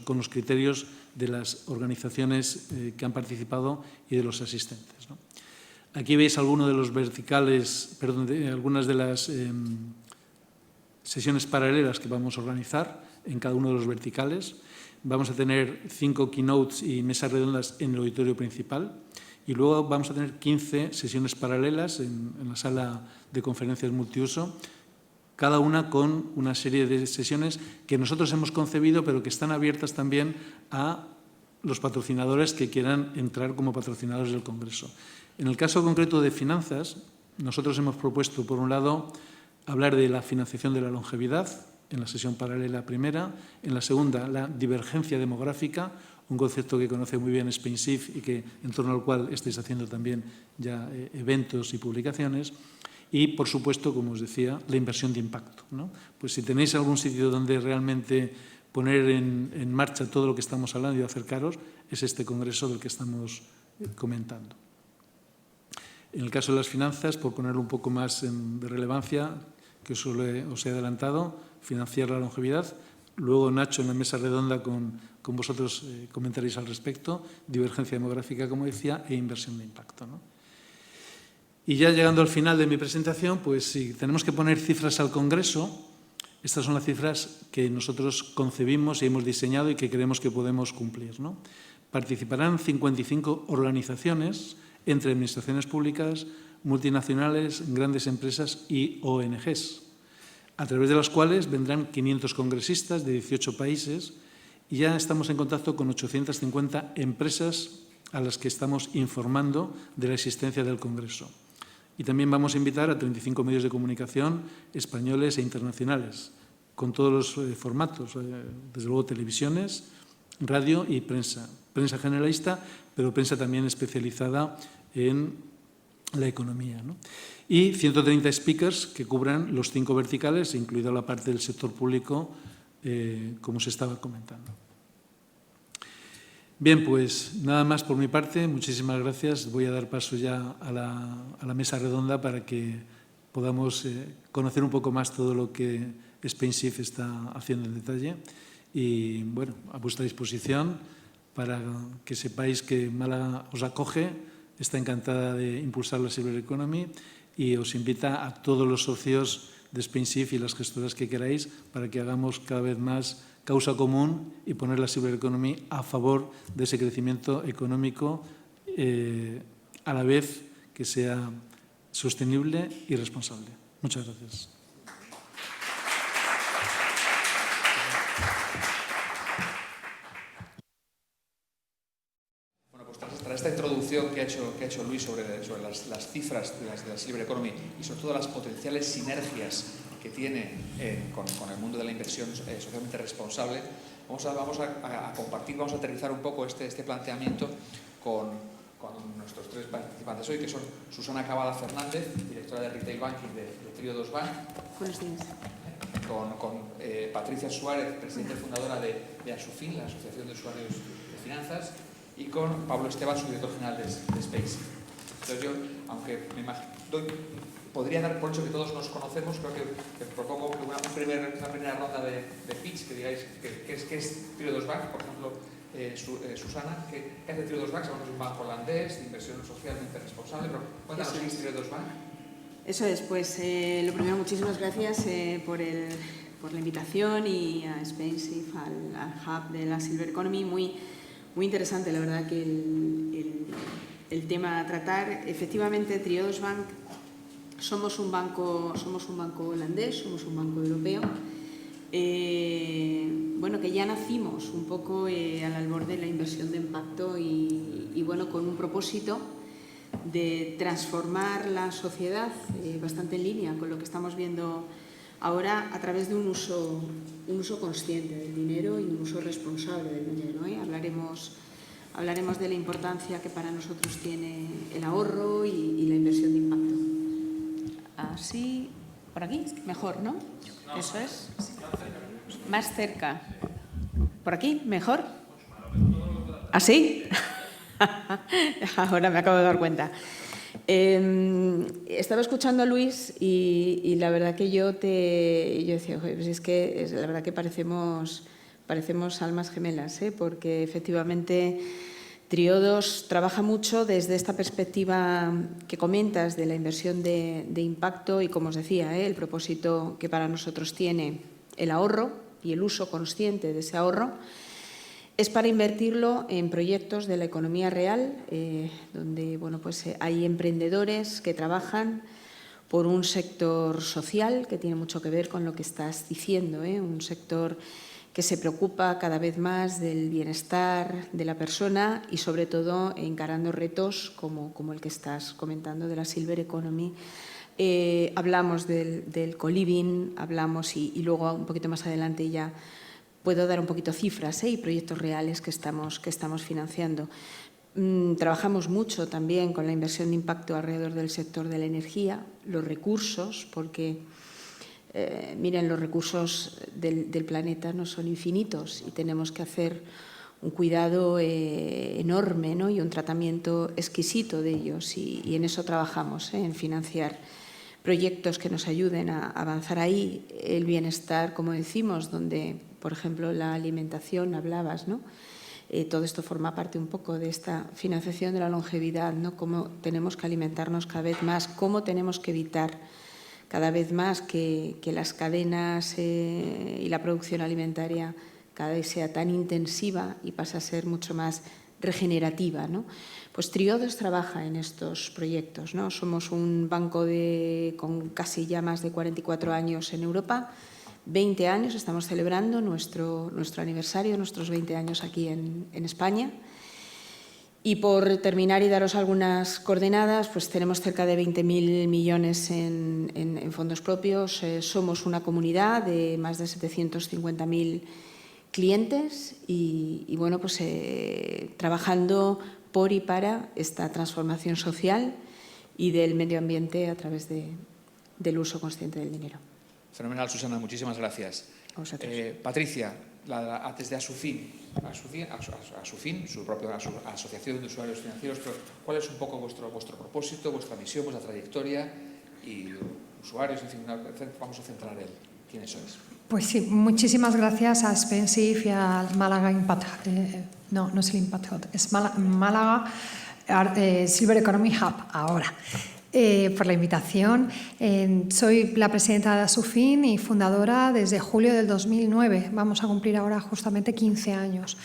S1: con los criterios de las organizaciones que han participado y de los asistentes, ¿no? Aquí veis algunos de los verticales, algunas de las sesiones paralelas que vamos a organizar en cada uno de los verticales. Vamos a tener 5 keynotes y mesas redondas en el auditorio principal. Y luego vamos a tener 15 sesiones paralelas en la sala de conferencias multiuso, cada una con una serie de sesiones que nosotros hemos concebido, pero que están abiertas también a los patrocinadores que quieran entrar como patrocinadores del Congreso. En el caso concreto de finanzas, nosotros hemos propuesto, por un lado, hablar de la financiación de la longevidad, en la sesión paralela primera. En la segunda, la divergencia demográfica, un concepto que conoce muy bien SpainShift y en torno al cual estáis haciendo también ya eventos y publicaciones. Y, por supuesto, como os decía, la inversión de impacto, ¿no? Pues si tenéis algún sitio donde realmente poner en marcha todo lo que estamos hablando y acercaros, es este congreso del que estamos comentando. En el caso de las finanzas, por ponerlo un poco más de relevancia, que os he adelantado, financiar la longevidad. Luego Nacho en la mesa redonda con vosotros comentaréis al respecto, divergencia demográfica, como decía, e inversión de impacto, ¿no? Y ya llegando al final de mi presentación, pues si tenemos que poner cifras al Congreso, estas son las cifras que nosotros concebimos y hemos diseñado y que creemos que podemos cumplir, ¿no? Participarán 55 organizaciones entre administraciones públicas, multinacionales, grandes empresas y ONGs, a través de las cuales vendrán 500 congresistas de 18 países y ya estamos en contacto con 850 empresas a las que estamos informando de la existencia del Congreso. Y también vamos a invitar a 35 medios de comunicación españoles e internacionales, con todos los formatos, desde luego televisiones, radio y prensa. Prensa generalista, pero prensa también especializada en la economía, ¿no? Y 130 speakers que cubran los 5 verticales, incluida la parte del sector público, como se estaba comentando. Bien, pues nada más por mi parte. Muchísimas gracias. Voy a dar paso ya a la mesa redonda para que podamos conocer un poco más todo lo que SpainShift está haciendo en detalle. Y, bueno, a vuestra disposición para que sepáis que Málaga os acoge, está encantada de impulsar la Silver Economy y os invita a todos los socios de SpainShift y las gestoras que queráis para que hagamos cada vez más causa común y poner la Silver Economy a favor de ese crecimiento económico a la vez que sea sostenible y responsable. Muchas gracias.
S3: Tras esta introducción que ha hecho Luis sobre las cifras de la Silver Economy y sobre todo las potenciales sinergias que tiene con el mundo de la inversión socialmente responsable, vamos a compartir, vamos a aterrizar un poco este planteamiento con nuestros 3 participantes hoy, que son Susana Cavada Fernández, directora de Retail Banking de Trío 2 Bank.
S2: Buenos días.
S3: Con Patricia Suárez, presidenta y fundadora de ASUFIN, la Asociación de Usuarios de Finanzas, y con Pablo Esteban, su director general de SpainShift. Entonces yo, aunque me imagino, podría dar por hecho que todos nos conocemos, creo que propongo una primera ronda de pitch, que digáis qué es Trío 2 Bank. Por ejemplo, Susana, ¿qué hace Trío 2 Bank? Sabemos que es un banco holandés de inversión socialmente responsable, pero cuéntanos qué es Trío 2 Bank.
S4: Eso es, pues lo primero, muchísimas gracias por la invitación y a SpainShift, al hub de la Silver Economy. Muy interesante, la verdad, que el tema a tratar. Efectivamente, Trío 2 Bank somos un banco holandés, somos un banco europeo, bueno, que ya nacimos un poco al albor de la inversión de impacto y bueno, con un propósito de transformar la sociedad bastante en línea con lo que estamos viendo ahora a través de un uso consciente del dinero y un uso responsable del dinero, ¿eh? Hablaremos de la importancia que para nosotros tiene el ahorro y la inversión de impacto. Así, por aquí, mejor, ¿no? Eso es. Más cerca. ¿Por aquí? ¿Mejor? ¿Así? Ahora me acabo de dar cuenta. Estaba escuchando a Luis y la verdad que yo decía, pues es que la verdad que parecemos almas gemelas, porque efectivamente Triodos trabaja mucho desde esta perspectiva que comentas de la inversión de impacto y, como os decía, el propósito que para nosotros tiene el ahorro y el uso consciente de ese ahorro es para invertirlo en proyectos de la economía real, donde pues hay emprendedores que trabajan por un sector social que tiene mucho que ver con lo que estás diciendo, un sector que se preocupa cada vez más del bienestar de la persona y, sobre todo, encarando retos como el que estás comentando de la Silver Economy. Hablamos del co-living, hablamos y luego un poquito más adelante ya puedo dar un poquito cifras y proyectos reales que estamos financiando. Trabajamos mucho también con la inversión de impacto alrededor del sector de la energía, los recursos, porque miren, los recursos del planeta no son infinitos y tenemos que hacer un cuidado enorme, ¿no? Y un tratamiento exquisito de ellos y en eso trabajamos, en financiar proyectos que nos ayuden a avanzar ahí. El bienestar, como decimos, donde, por ejemplo, la alimentación, hablabas, ¿no? Todo esto forma parte un poco de esta financiación de la longevidad, ¿no? Cómo tenemos que alimentarnos cada vez más, cómo tenemos que evitar cada vez más que las cadenas y la producción alimentaria cada vez sea tan intensiva y pasa a ser mucho más regenerativa, ¿no? Pues Triodos trabaja en estos proyectos, ¿no? Somos un banco con casi ya más de 44 años en Europa, 20 años, estamos celebrando nuestro aniversario, nuestros 20 años aquí en España. Y por terminar y daros algunas coordenadas, pues tenemos cerca de 20.000 millones en fondos propios. Somos una comunidad de más de 750.000 clientes y bueno, pues trabajando por y para esta transformación social y del medio ambiente a través del uso consciente del dinero.
S3: Fenomenal, Susana, muchísimas gracias. Patricia, desde Asufin, su propia asociación de usuarios financieros, pero ¿cuál es un poco vuestro propósito, vuestra misión, vuestra trayectoria y usuarios? En fin, vamos a centrar en quiénes sois.
S5: Pues sí, muchísimas gracias a Spensive y al Málaga Impact, no es el Impact Hub, es Málaga Silver Economy Hub ahora. Por la invitación. Soy la presidenta de Asufin y fundadora desde julio del 2009. Vamos a cumplir ahora justamente 15 años.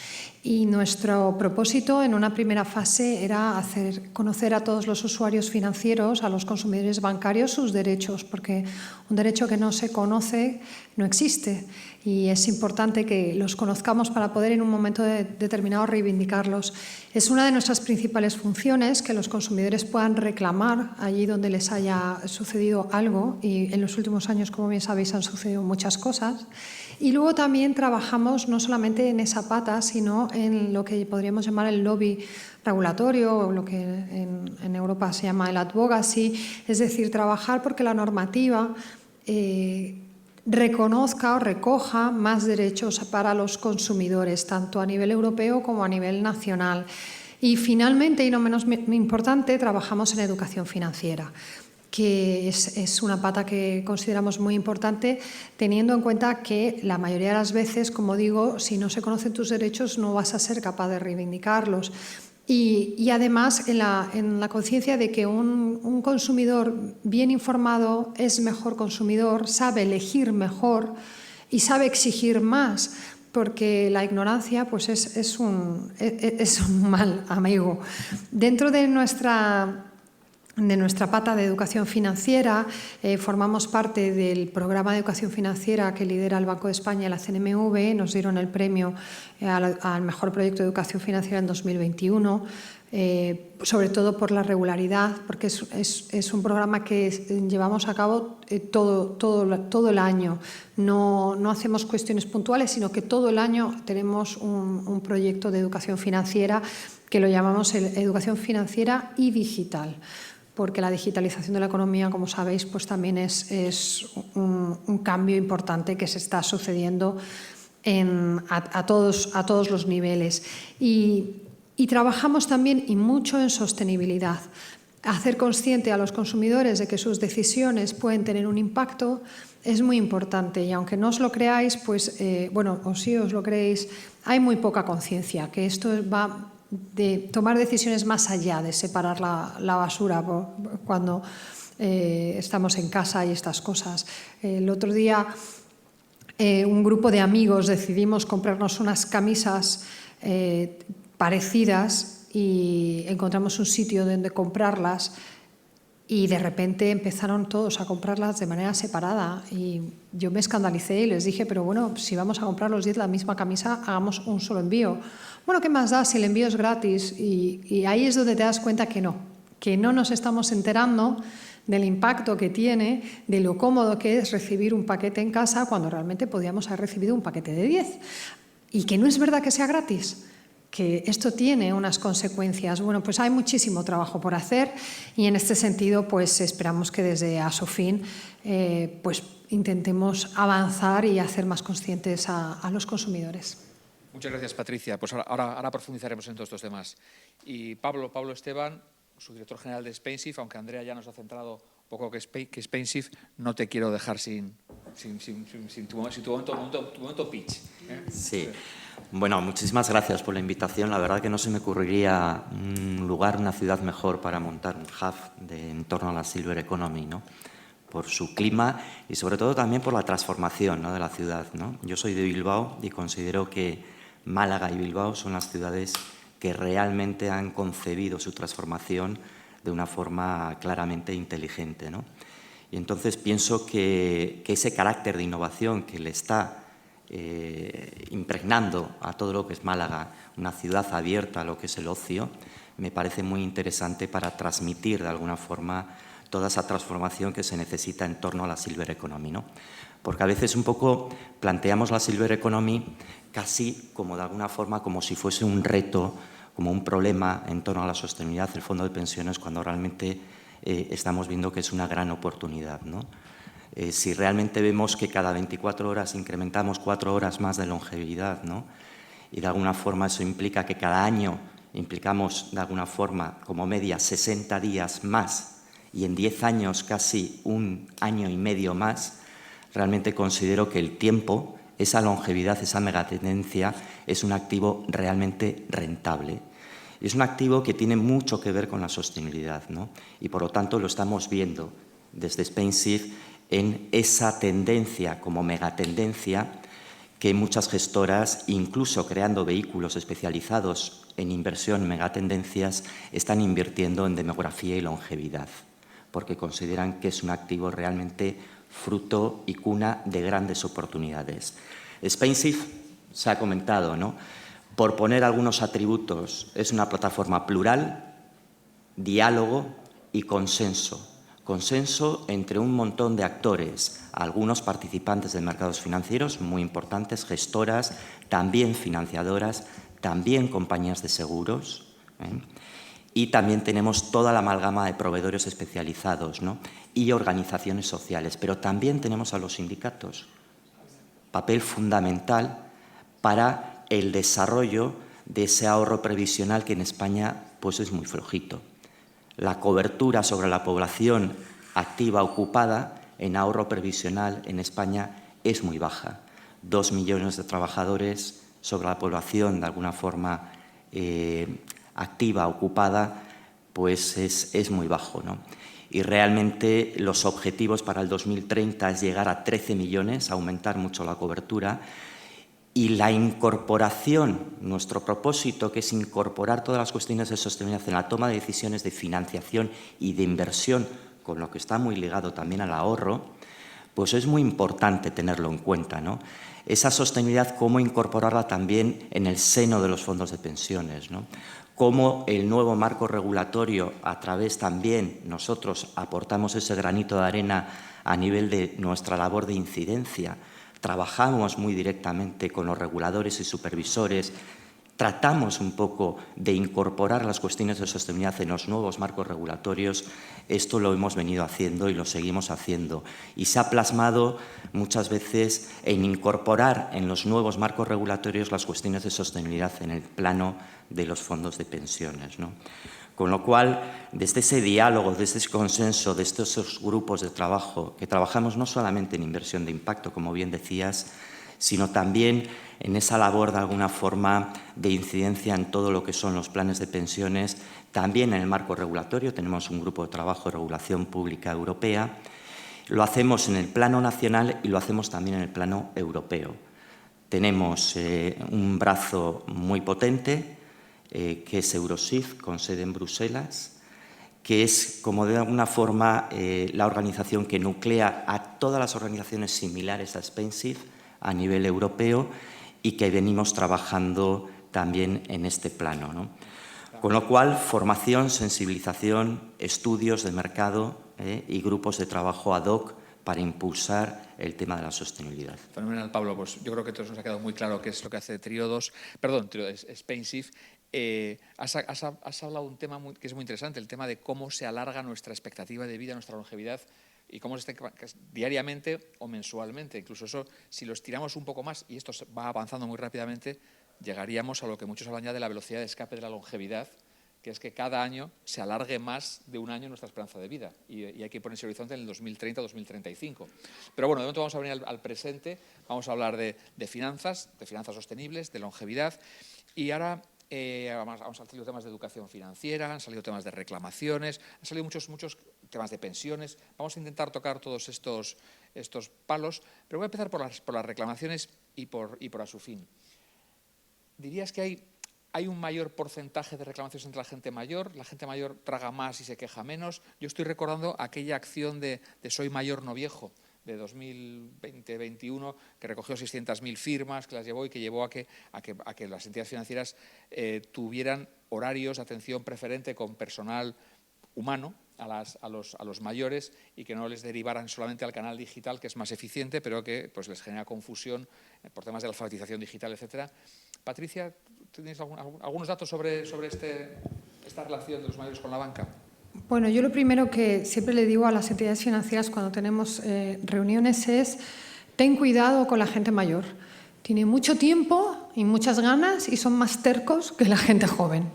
S5: Y nuestro propósito en una primera fase era hacer conocer a todos los usuarios financieros, a los consumidores bancarios, sus derechos, porque un derecho que no se conoce no existe. Y es importante que los conozcamos para poder en un momento determinado reivindicarlos. Es una de nuestras principales funciones que los consumidores puedan reclamar allí donde les haya sucedido algo, y en los últimos años, como bien sabéis, han sucedido muchas cosas. Y luego también trabajamos no solamente en esa pata, sino en lo que podríamos llamar el lobby regulatorio, o lo que en Europa se llama el advocacy, es decir, trabajar porque la normativa reconozca o recoja más derechos para los consumidores, tanto a nivel europeo como a nivel nacional. Y finalmente, y no menos importante, trabajamos en educación financiera, que es una pata que consideramos muy importante, teniendo en cuenta que la mayoría de las veces, como digo, si no se conocen tus derechos no vas a ser capaz de reivindicarlos. Y además en la conciencia de que un consumidor bien informado es mejor consumidor, sabe elegir mejor y sabe exigir más, porque la ignorancia pues es un mal amigo. Dentro de nuestra pata de educación financiera, formamos parte del programa de educación financiera que lidera el Banco de España y la CNMV. Nos dieron el premio al mejor proyecto de educación financiera en 2021, sobre todo por la regularidad, porque es un programa que llevamos a cabo todo el año. No hacemos cuestiones puntuales, sino que todo el año tenemos un proyecto de educación financiera que lo llamamos educación financiera y digital, porque la digitalización de la economía, como sabéis, pues también es un cambio importante que se está sucediendo a todos los niveles. Y Y trabajamos también y mucho en sostenibilidad. Hacer consciente a los consumidores de que sus decisiones pueden tener un impacto es muy importante, y aunque no os lo creáis, pues, o sí os lo creéis, hay muy poca conciencia, que esto va de tomar decisiones más allá de separar la basura cuando estamos en casa y estas cosas. El otro día un grupo de amigos decidimos comprarnos unas camisas parecidas y encontramos un sitio donde comprarlas y de repente empezaron todos a comprarlas de manera separada y yo me escandalicé y les dije, pero bueno, si vamos a comprar los 10 la misma camisa, hagamos un solo envío. Bueno, ¿qué más da si el envío es gratis? Y ahí es donde te das cuenta que no nos estamos enterando del impacto que tiene, de lo cómodo que es recibir un paquete en casa cuando realmente podíamos haber recibido un paquete de 10. Y que no es verdad que sea gratis, que esto tiene unas consecuencias. Bueno, pues hay muchísimo trabajo por hacer y en este sentido pues esperamos que desde Asofin pues intentemos avanzar y hacer más conscientes a los consumidores.
S3: Muchas gracias, Patricia. Pues ahora profundizaremos en todos estos temas. Y Pablo Esteban, su director general de SpainShift, aunque Andrea ya nos ha centrado un poco que SpainShift, no te quiero dejar sin tu momento pitch.
S6: Sí. Bueno, muchísimas gracias por la invitación. La verdad que no se me ocurriría un lugar, una ciudad mejor para montar un hub en torno a la Silver Economy, ¿no? Por su clima y sobre todo también por la transformación, ¿no?, de la ciudad, ¿no? Yo soy de Bilbao y considero que Málaga y Bilbao son las ciudades que realmente han concebido su transformación de una forma claramente inteligente, ¿no? Y entonces pienso que ese carácter de innovación que le está impregnando a todo lo que es Málaga, una ciudad abierta a lo que es el ocio, me parece muy interesante para transmitir de alguna forma toda esa transformación que se necesita en torno a la Silver Economy, ¿no? Porque a veces un poco planteamos la Silver Economy casi como de alguna forma como si fuese un reto, como un problema en torno a la sostenibilidad del fondo de pensiones, cuando realmente estamos viendo que es una gran oportunidad, ¿no? Si realmente vemos que cada 24 horas incrementamos 4 horas más de longevidad, ¿no?, y de alguna forma eso implica que cada año implicamos de alguna forma como media 60 días más y en 10 años casi un año y medio más, realmente considero que el tiempo, esa longevidad, esa megatendencia, es un activo realmente rentable. Es un activo que tiene mucho que ver con la sostenibilidad, ¿no? Y por lo tanto lo estamos viendo desde SpainShift en esa tendencia como megatendencia que muchas gestoras, incluso creando vehículos especializados en inversión en megatendencias, están invirtiendo en demografía y longevidad, porque consideran que es un activo realmente fruto y cuna de grandes oportunidades. SpainShift se ha comentado, ¿no? Por poner algunos atributos, es una plataforma plural, diálogo y consenso. Consenso entre un montón de actores, algunos participantes de mercados financieros muy importantes, gestoras, también financiadoras, también compañías de seguros, y también tenemos toda la amalgama de proveedores especializados, ¿no?, y organizaciones sociales, pero también tenemos a los sindicatos, papel fundamental para el desarrollo de ese ahorro previsional que en España pues es muy flojito. La cobertura sobre la población activa ocupada en ahorro previsional en España es muy baja. 2 millones de trabajadores sobre la población de alguna forma activa, ocupada, pues es muy bajo, ¿no? Y realmente los objetivos para el 2030 es llegar a 13 millones, aumentar mucho la cobertura. Y la incorporación, nuestro propósito, que es incorporar todas las cuestiones de sostenibilidad en la toma de decisiones de financiación y de inversión, con lo que está muy ligado también al ahorro, pues es muy importante tenerlo en cuenta, ¿no? Esa sostenibilidad, cómo incorporarla también en el seno de los fondos de pensiones, ¿no? Cómo el nuevo marco regulatorio, a través también nosotros aportamos ese granito de arena a nivel de nuestra labor de incidencia. Trabajamos muy directamente con los reguladores y supervisores tratamos un poco de incorporar las cuestiones de sostenibilidad en los nuevos marcos regulatorios. Esto lo hemos venido haciendo y lo seguimos haciendo. Y se ha plasmado muchas veces en incorporar en los nuevos marcos regulatorios las cuestiones de sostenibilidad en el plano de los fondos de pensiones, ¿no? Con lo cual, desde ese diálogo, desde ese consenso, desde esos grupos de trabajo, que trabajamos no solamente en inversión de impacto, como bien decías, sino también en esa labor de alguna forma de incidencia en todo lo que son los planes de pensiones, también en el marco regulatorio. Tenemos un grupo de trabajo de regulación pública europea. Lo hacemos en el plano nacional y lo hacemos también en el plano europeo. Tenemos un brazo muy potente, que es Eurosif, con sede en Bruselas, que es, como de alguna forma, la organización que nuclea a todas las organizaciones similares a SpainSIF a nivel europeo y que venimos trabajando también en este plano, ¿no? Con lo cual, formación, sensibilización, estudios de mercado y grupos de trabajo ad hoc para impulsar el tema de la sostenibilidad.
S3: Fenomenal, Pablo. Pues yo creo que todos nos ha quedado muy claro qué es lo que hace SpainSIF. Has hablado de un tema que es muy interesante, el tema de cómo se alarga nuestra expectativa de vida, nuestra longevidad, y cómo se está diariamente o mensualmente. Incluso eso, si lo estiramos un poco más, y esto va avanzando muy rápidamente, llegaríamos a lo que muchos hablan ya de la velocidad de escape de la longevidad, que es que cada año se alargue más de un año nuestra esperanza de vida. Y hay que poner ese horizonte en el 2030-2035. Pero bueno, de momento vamos a venir al presente, vamos a hablar de finanzas sostenibles, de longevidad, y ahora han salido temas de educación financiera, han salido temas de reclamaciones, han salido muchos temas de pensiones. Vamos a intentar tocar todos estos palos, pero voy a empezar por las reclamaciones y por Asufin. ¿Dirías que hay un mayor porcentaje de reclamaciones entre la gente mayor traga más y se queja menos? Yo estoy recordando aquella acción de Soy Mayor No Viejo, de 2020-21, que recogió 600.000 firmas, que las llevó y que llevó a que las entidades financieras tuvieran horarios de atención preferente con personal humano a los mayores y que no les derivaran solamente al canal digital, que es más eficiente, pero que pues, les genera confusión por temas de alfabetización digital, etcétera. Patricia, ¿tienes algunos datos sobre esta relación de los mayores con la banca?
S5: Bueno, yo lo primero que siempre le digo a las entidades financieras cuando tenemos reuniones es: ten cuidado con la gente mayor. Tiene mucho tiempo y muchas ganas y son más tercos que la gente joven.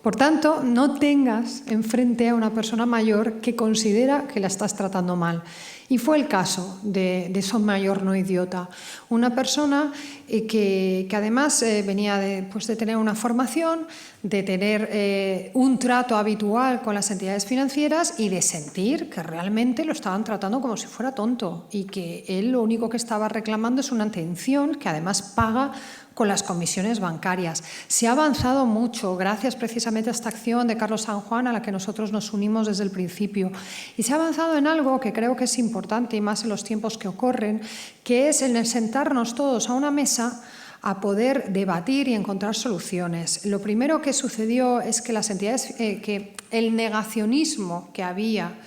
S5: Por tanto, no tengas enfrente a una persona mayor que considera que la estás tratando mal. Y fue el caso de Soy Mayor No Idiota. Una persona que además venía de tener una formación, de tener un trato habitual con las entidades financieras y de sentir que realmente lo estaban tratando como si fuera tonto y que él lo único que estaba reclamando es una atención que además paga con las comisiones bancarias. Se ha avanzado mucho gracias precisamente a esta acción de Carlos San Juan a la que nosotros nos unimos desde el principio. Y se ha avanzado en algo que creo que es importante y más en los tiempos que ocurren, que es el sentarnos todos a una mesa a poder debatir y encontrar soluciones. Lo primero que sucedió es que las entidades, que el negacionismo que había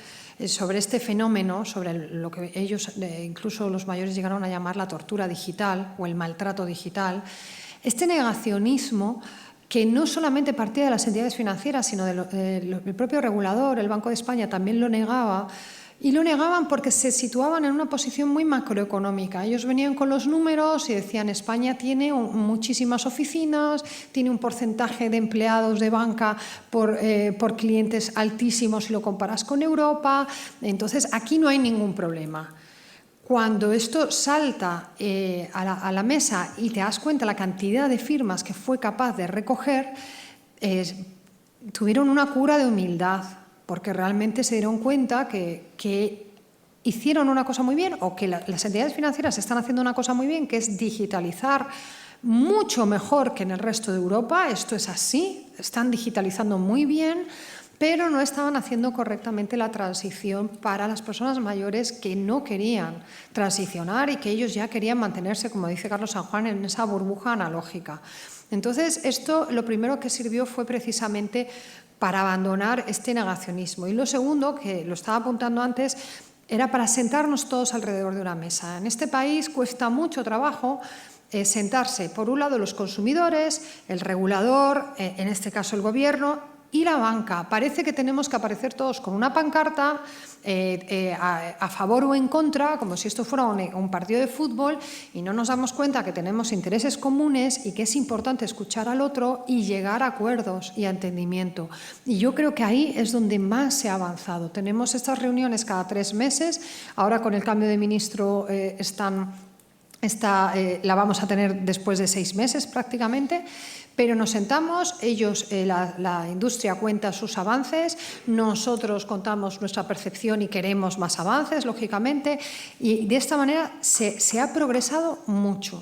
S5: sobre este fenómeno, sobre lo que ellos, incluso los mayores, llegaron a llamar la tortura digital o el maltrato digital, este negacionismo que no solamente partía de las entidades financieras, sino del propio regulador, el Banco de España también lo negaba, y lo negaban porque se situaban en una posición muy macroeconómica. Ellos venían con los números y decían: España tiene muchísimas oficinas, tiene un porcentaje de empleados de banca por clientes altísimo si lo comparas con Europa, entonces aquí no hay ningún problema. Cuando esto salta a la mesa y te das cuenta la cantidad de firmas que fue capaz de recoger, tuvieron una cura de humildad, porque realmente se dieron cuenta que hicieron una cosa muy bien, o que las entidades financieras están haciendo una cosa muy bien, que es digitalizar mucho mejor que en el resto de Europa. Esto es así, están digitalizando muy bien, pero no estaban haciendo correctamente la transición para las personas mayores que no querían transicionar y que ellos ya querían mantenerse, como dice Carlos San Juan, en esa burbuja analógica. Entonces, esto lo primero que sirvió fue precisamente para abandonar este negacionismo. Y lo segundo, que lo estaba apuntando antes, era para sentarnos todos alrededor de una mesa. En este país cuesta mucho trabajo sentarse, por un lado, los consumidores, el regulador, en este caso el gobierno, y la banca. Parece que tenemos que aparecer todos con una pancarta a favor o en contra, como si esto fuera un partido de fútbol, y no nos damos cuenta que tenemos intereses comunes y que es importante escuchar al otro y llegar a acuerdos y a entendimiento. Y yo creo que ahí es donde más se ha avanzado. Tenemos estas reuniones cada 3 meses, ahora con el cambio de ministro la vamos a tener después de 6 meses prácticamente, pero nos sentamos, ellos, la industria cuenta sus avances, nosotros contamos nuestra percepción y queremos más avances, lógicamente, y de esta manera se ha progresado mucho.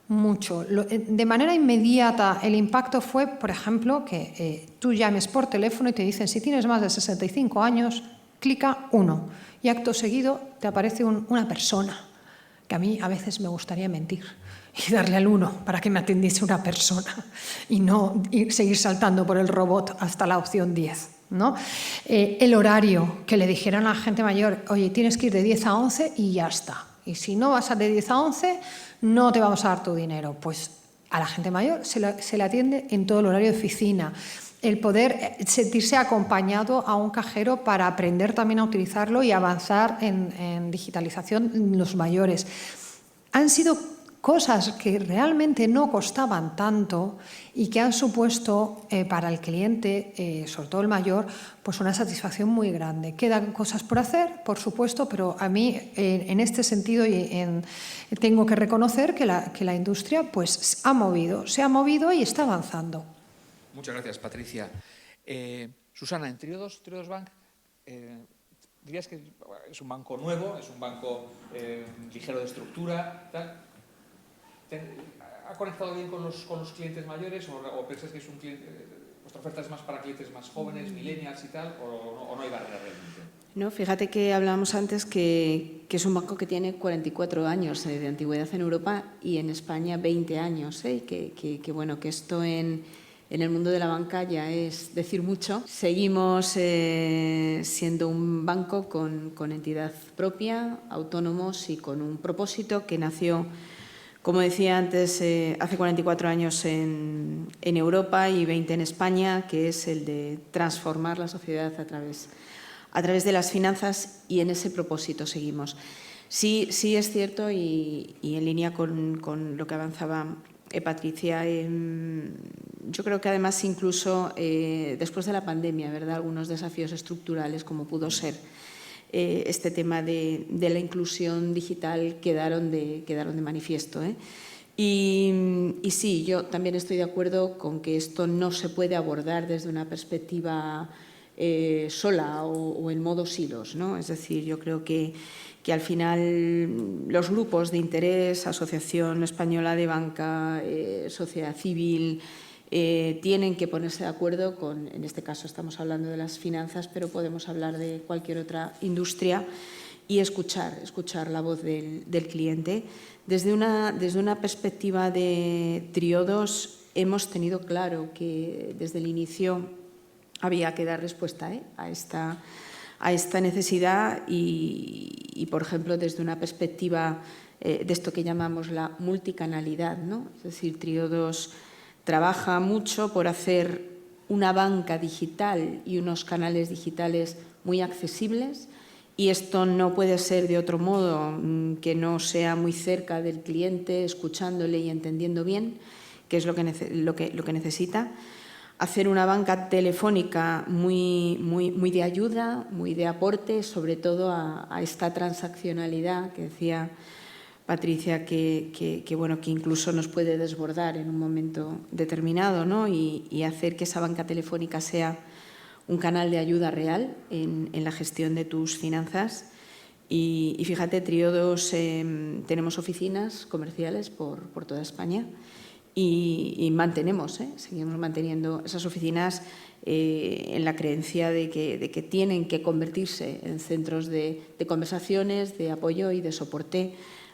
S5: De manera inmediata el impacto fue, por ejemplo, que tú llames por teléfono y te dicen si tienes más de 65 años, clica 1 y acto seguido te aparece una persona, que a mí a veces me gustaría mentir y darle al 1 para que me atendiese una persona y no seguir saltando por el robot hasta la opción 10, ¿no? El horario, que le dijeran a la gente mayor, oye, tienes que ir de 10 a 11 y ya está. Y si no vas de 10 a 11, no te vamos a dar tu dinero. Pues a la gente mayor se le atiende en todo el horario de oficina. El poder sentirse acompañado a un cajero para aprender también a utilizarlo y avanzar en digitalización los mayores. Han sido cosas que realmente no costaban tanto y que han supuesto para el cliente, sobre todo el mayor, pues una satisfacción muy grande. Quedan cosas por hacer, por supuesto, pero a mí en este sentido tengo que reconocer que la industria pues, se ha movido y está avanzando.
S3: Muchas gracias, Patricia. Susana, en Triodos Bank, dirías que es un banco nuevo, es un banco ligero de estructura, tal. ¿Ha conectado bien con los clientes mayores o piensas que es un cliente, vuestra oferta es más para clientes más jóvenes, millennials y tal, o no hay barrera realmente?
S4: No, fíjate que hablábamos antes que es un banco que tiene 44 años de antigüedad en Europa y en España 20 años, y que bueno, que esto en el mundo de la banca ya es decir mucho. Seguimos siendo un banco con entidad propia, autónomos y con un propósito que nació, como decía antes, hace 44 años en Europa y 20 en España, que es el de transformar la sociedad a través de las finanzas, y en ese propósito seguimos. Sí es cierto, y en línea con lo que avanzaba Patricia, yo creo que además incluso después de la pandemia, ¿verdad?, algunos desafíos estructurales como pudo ser este tema de la inclusión digital quedaron de manifiesto. Y sí, yo también estoy de acuerdo con que esto no se puede abordar desde una perspectiva sola o en modo silos, ¿no? Es decir, yo creo que al final los grupos de interés, Asociación Española de Banca, sociedad civil, tienen que ponerse de acuerdo en este caso estamos hablando de las finanzas, pero podemos hablar de cualquier otra industria, y escuchar la voz del cliente. Desde una perspectiva de Triodos hemos tenido claro que desde el inicio había que dar respuesta a esta necesidad y, por ejemplo, desde una perspectiva de esto que llamamos la multicanalidad, ¿no? Es decir, Triodos trabaja mucho por hacer una banca digital y unos canales digitales muy accesibles, y esto no puede ser de otro modo que no sea muy cerca del cliente, escuchándole y entendiendo bien qué es lo que necesita. Hacer una banca telefónica muy de ayuda, muy de aporte, sobre todo a esta transaccionalidad que decía Patricia, que incluso nos puede desbordar en un momento determinado, ¿no? Y hacer que esa banca telefónica sea un canal de ayuda real en la gestión de tus finanzas. Y fíjate, Triodos tenemos oficinas comerciales por toda España y seguimos manteniendo esas oficinas en la creencia de que tienen que convertirse en centros de conversaciones, de apoyo y de soporte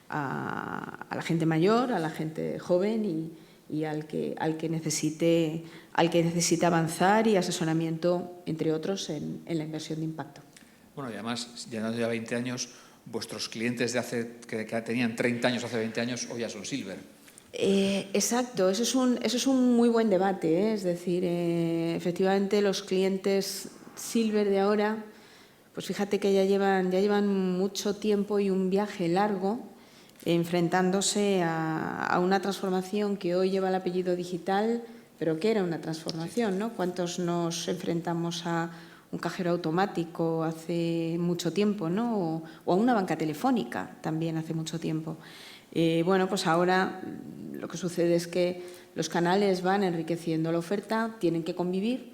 S4: a la gente mayor, a la gente joven y al que necesite avanzar, y asesoramiento, entre otros, en la inversión de impacto.
S3: Bueno, y además, ya 20 años, vuestros clientes que tenían 30 años hace 20 años, hoy ya son Silver.
S4: Exacto, eso es un muy buen debate, ¿eh? Es decir, efectivamente los clientes Silver de ahora, pues fíjate que ya llevan mucho tiempo y un viaje largo enfrentándose a una transformación que hoy lleva el apellido digital, pero que era una transformación, ¿no? ¿Cuántos nos enfrentamos a un cajero automático hace mucho tiempo, ¿no? O a una banca telefónica también hace mucho tiempo? Bueno, pues ahora lo que sucede es que los canales van enriqueciendo la oferta, tienen que convivir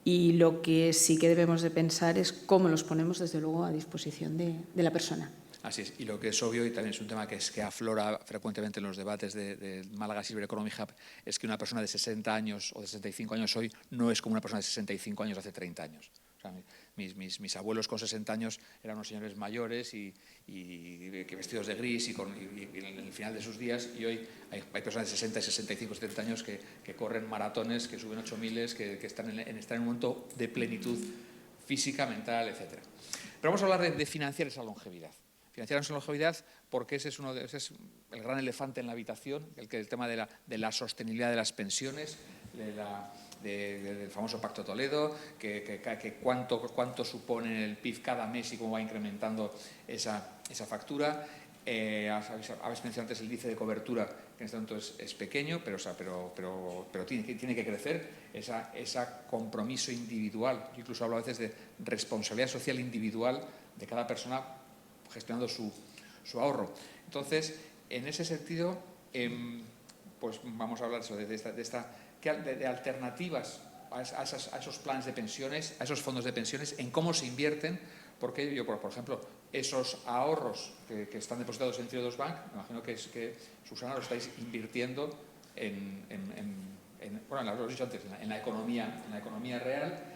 S4: y lo que sí que debemos de pensar es cómo los ponemos, desde luego, a disposición de la persona.
S3: Así es, y lo que es obvio, y también es un tema que aflora frecuentemente en los debates de Málaga Silver Economy Hub, es que una persona de 60 años o de 65 años hoy no es como una persona de 65 años hace 30 años. O sea, mis abuelos con 60 años eran unos señores mayores y que vestidos de gris y en el final de sus días, y hoy hay personas de 60, 65, 70 años que corren maratones, que suben 8000, que están en un momento de plenitud física, mental, etc. Pero vamos a hablar de financiar esa longevidad. Financiar esa longevidad porque ese es el gran elefante en la habitación, el tema de la sostenibilidad de las pensiones, del famoso Pacto Toledo, que cuánto supone el PIB cada mes y cómo va incrementando esa factura. Habéis mencionado antes el índice de cobertura, que en este momento es pequeño, pero tiene que crecer, ese compromiso individual. Yo incluso hablo a veces de responsabilidad social individual de cada persona gestionando su ahorro. Entonces, en ese sentido, pues vamos a hablar de alternativas a esos planes de pensiones, a esos fondos de pensiones, en cómo se invierten, porque yo, por ejemplo, esos ahorros que están depositados en Triodos Bank, me imagino que Susana, lo estáis invirtiendo bueno, lo he dicho antes, en la economía real.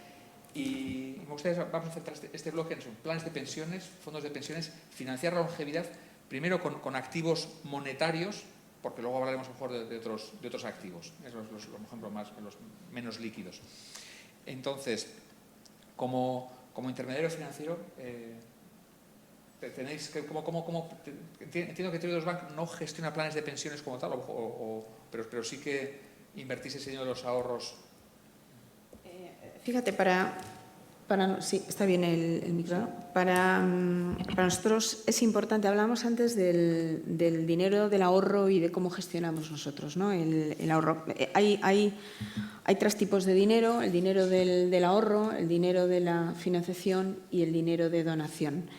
S3: Y me gustaría, vamos a centrar este bloque en planes de pensiones, fondos de pensiones, financiar la longevidad, primero con activos monetarios, porque luego hablaremos mejor de otros activos, los menos líquidos. Entonces, como intermediario financiero, entiendo que Triodos Bank no gestiona planes de pensiones como tal, pero sí que invertís ese dinero de los ahorros.
S4: Fíjate, sí, está bien el micro. Para nosotros es importante, hablamos antes del dinero del ahorro y de cómo gestionamos nosotros, ¿no? El ahorro. Hay tres tipos de dinero: el dinero del ahorro, el dinero de la financiación y el dinero de donación.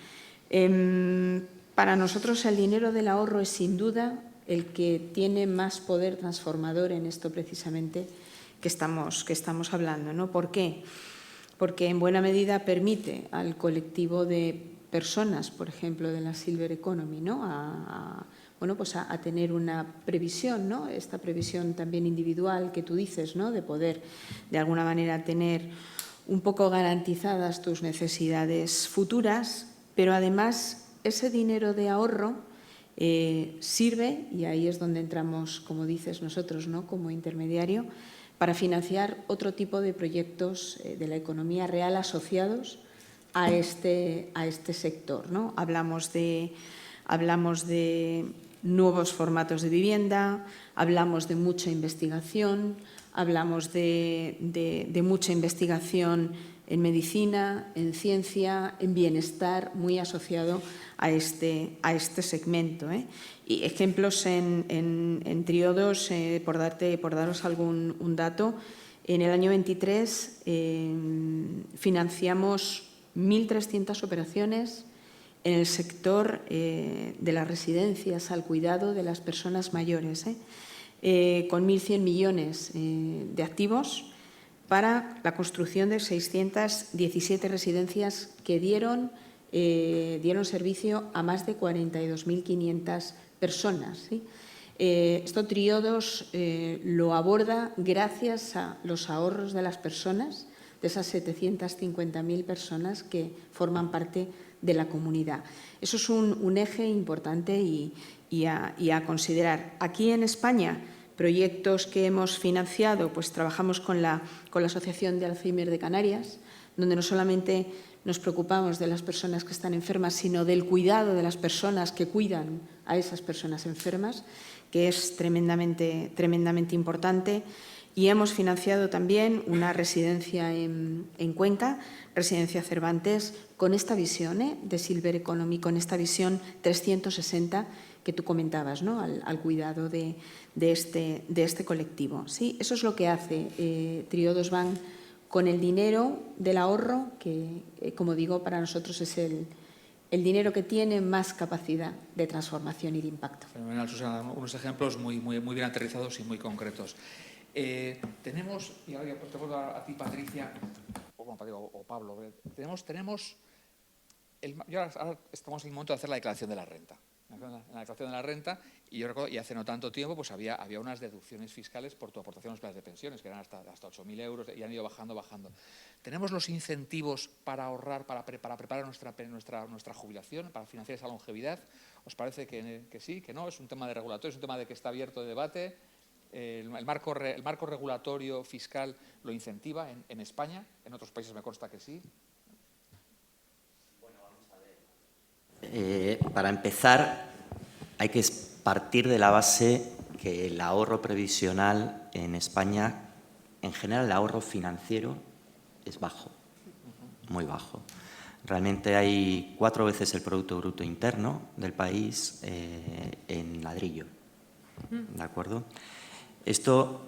S4: Para nosotros el dinero del ahorro es sin duda el que tiene más poder transformador en esto precisamente que estamos hablando, ¿no? ¿Por qué? Porque en buena medida permite al colectivo de personas, por ejemplo, de la Silver Economy, ¿no? a tener una previsión, ¿no? Esta previsión también individual que tú dices, ¿no? De poder, de alguna manera, tener un poco garantizadas tus necesidades futuras, pero además ese dinero de ahorro sirve, y ahí es donde entramos, como dices nosotros, ¿no? Como intermediario, para financiar otro tipo de proyectos de la economía real asociados a este sector, ¿no? Hablamos de nuevos formatos de vivienda, hablamos de mucha investigación, hablamos de mucha investigación en medicina, en ciencia, en bienestar, muy asociado a este segmento, ¿eh? Y ejemplos en Triodos, por daros un dato, en el año 23 financiamos 1.300 operaciones en el sector de las residencias al cuidado de las personas mayores, con 1.100 millones de activos para la construcción de 617 residencias que dieron servicio a más de 42.500 personas, ¿sí? Esto Triodos lo aborda gracias a los ahorros de las personas, de esas 750.000 personas que forman parte de la comunidad. Eso es un eje importante y a considerar. Aquí en España, proyectos que hemos financiado, pues trabajamos con la Asociación de Alzheimer de Canarias, donde no solamente nos preocupamos de las personas que están enfermas, sino del cuidado de las personas que cuidan a esas personas enfermas, que es tremendamente importante. Y hemos financiado también una residencia en Cuenca, Residencia Cervantes, con esta visión de Silver Economy, con esta visión 360 que tú comentabas, ¿no? al cuidado de este colectivo. ¿Sí? Eso es lo que hace Triodos Bank con el dinero del ahorro, que, como digo, para nosotros es el dinero que tiene más capacidad de transformación y de impacto.
S3: Fenomenal, Susana. Unos ejemplos muy bien aterrizados y muy concretos. Tenemos, y ahora te vuelvo a ti, Patricia, o Pablo, tenemos ahora estamos en el momento de hacer la declaración de la renta. En la declaración de la renta, y yo recuerdo, y hace no tanto tiempo, pues había unas deducciones fiscales por tu aportación a los planes de pensiones, que eran hasta 8.000 euros, y han ido bajando. ¿Tenemos los incentivos para ahorrar, para preparar nuestra jubilación, para financiar esa longevidad? ¿Os parece que sí, que no? ¿Es un tema de regulatorio, es un tema de que está abierto de debate? ¿El marco regulatorio fiscal lo incentiva en España? En otros países me consta que sí.
S6: Bueno, vamos a ver. Para empezar, hay que partir de la base que el ahorro previsional en España, en general el ahorro financiero, es bajo, muy bajo. Realmente hay 4 veces el Producto Bruto Interno del país en ladrillo, ¿de acuerdo? Esto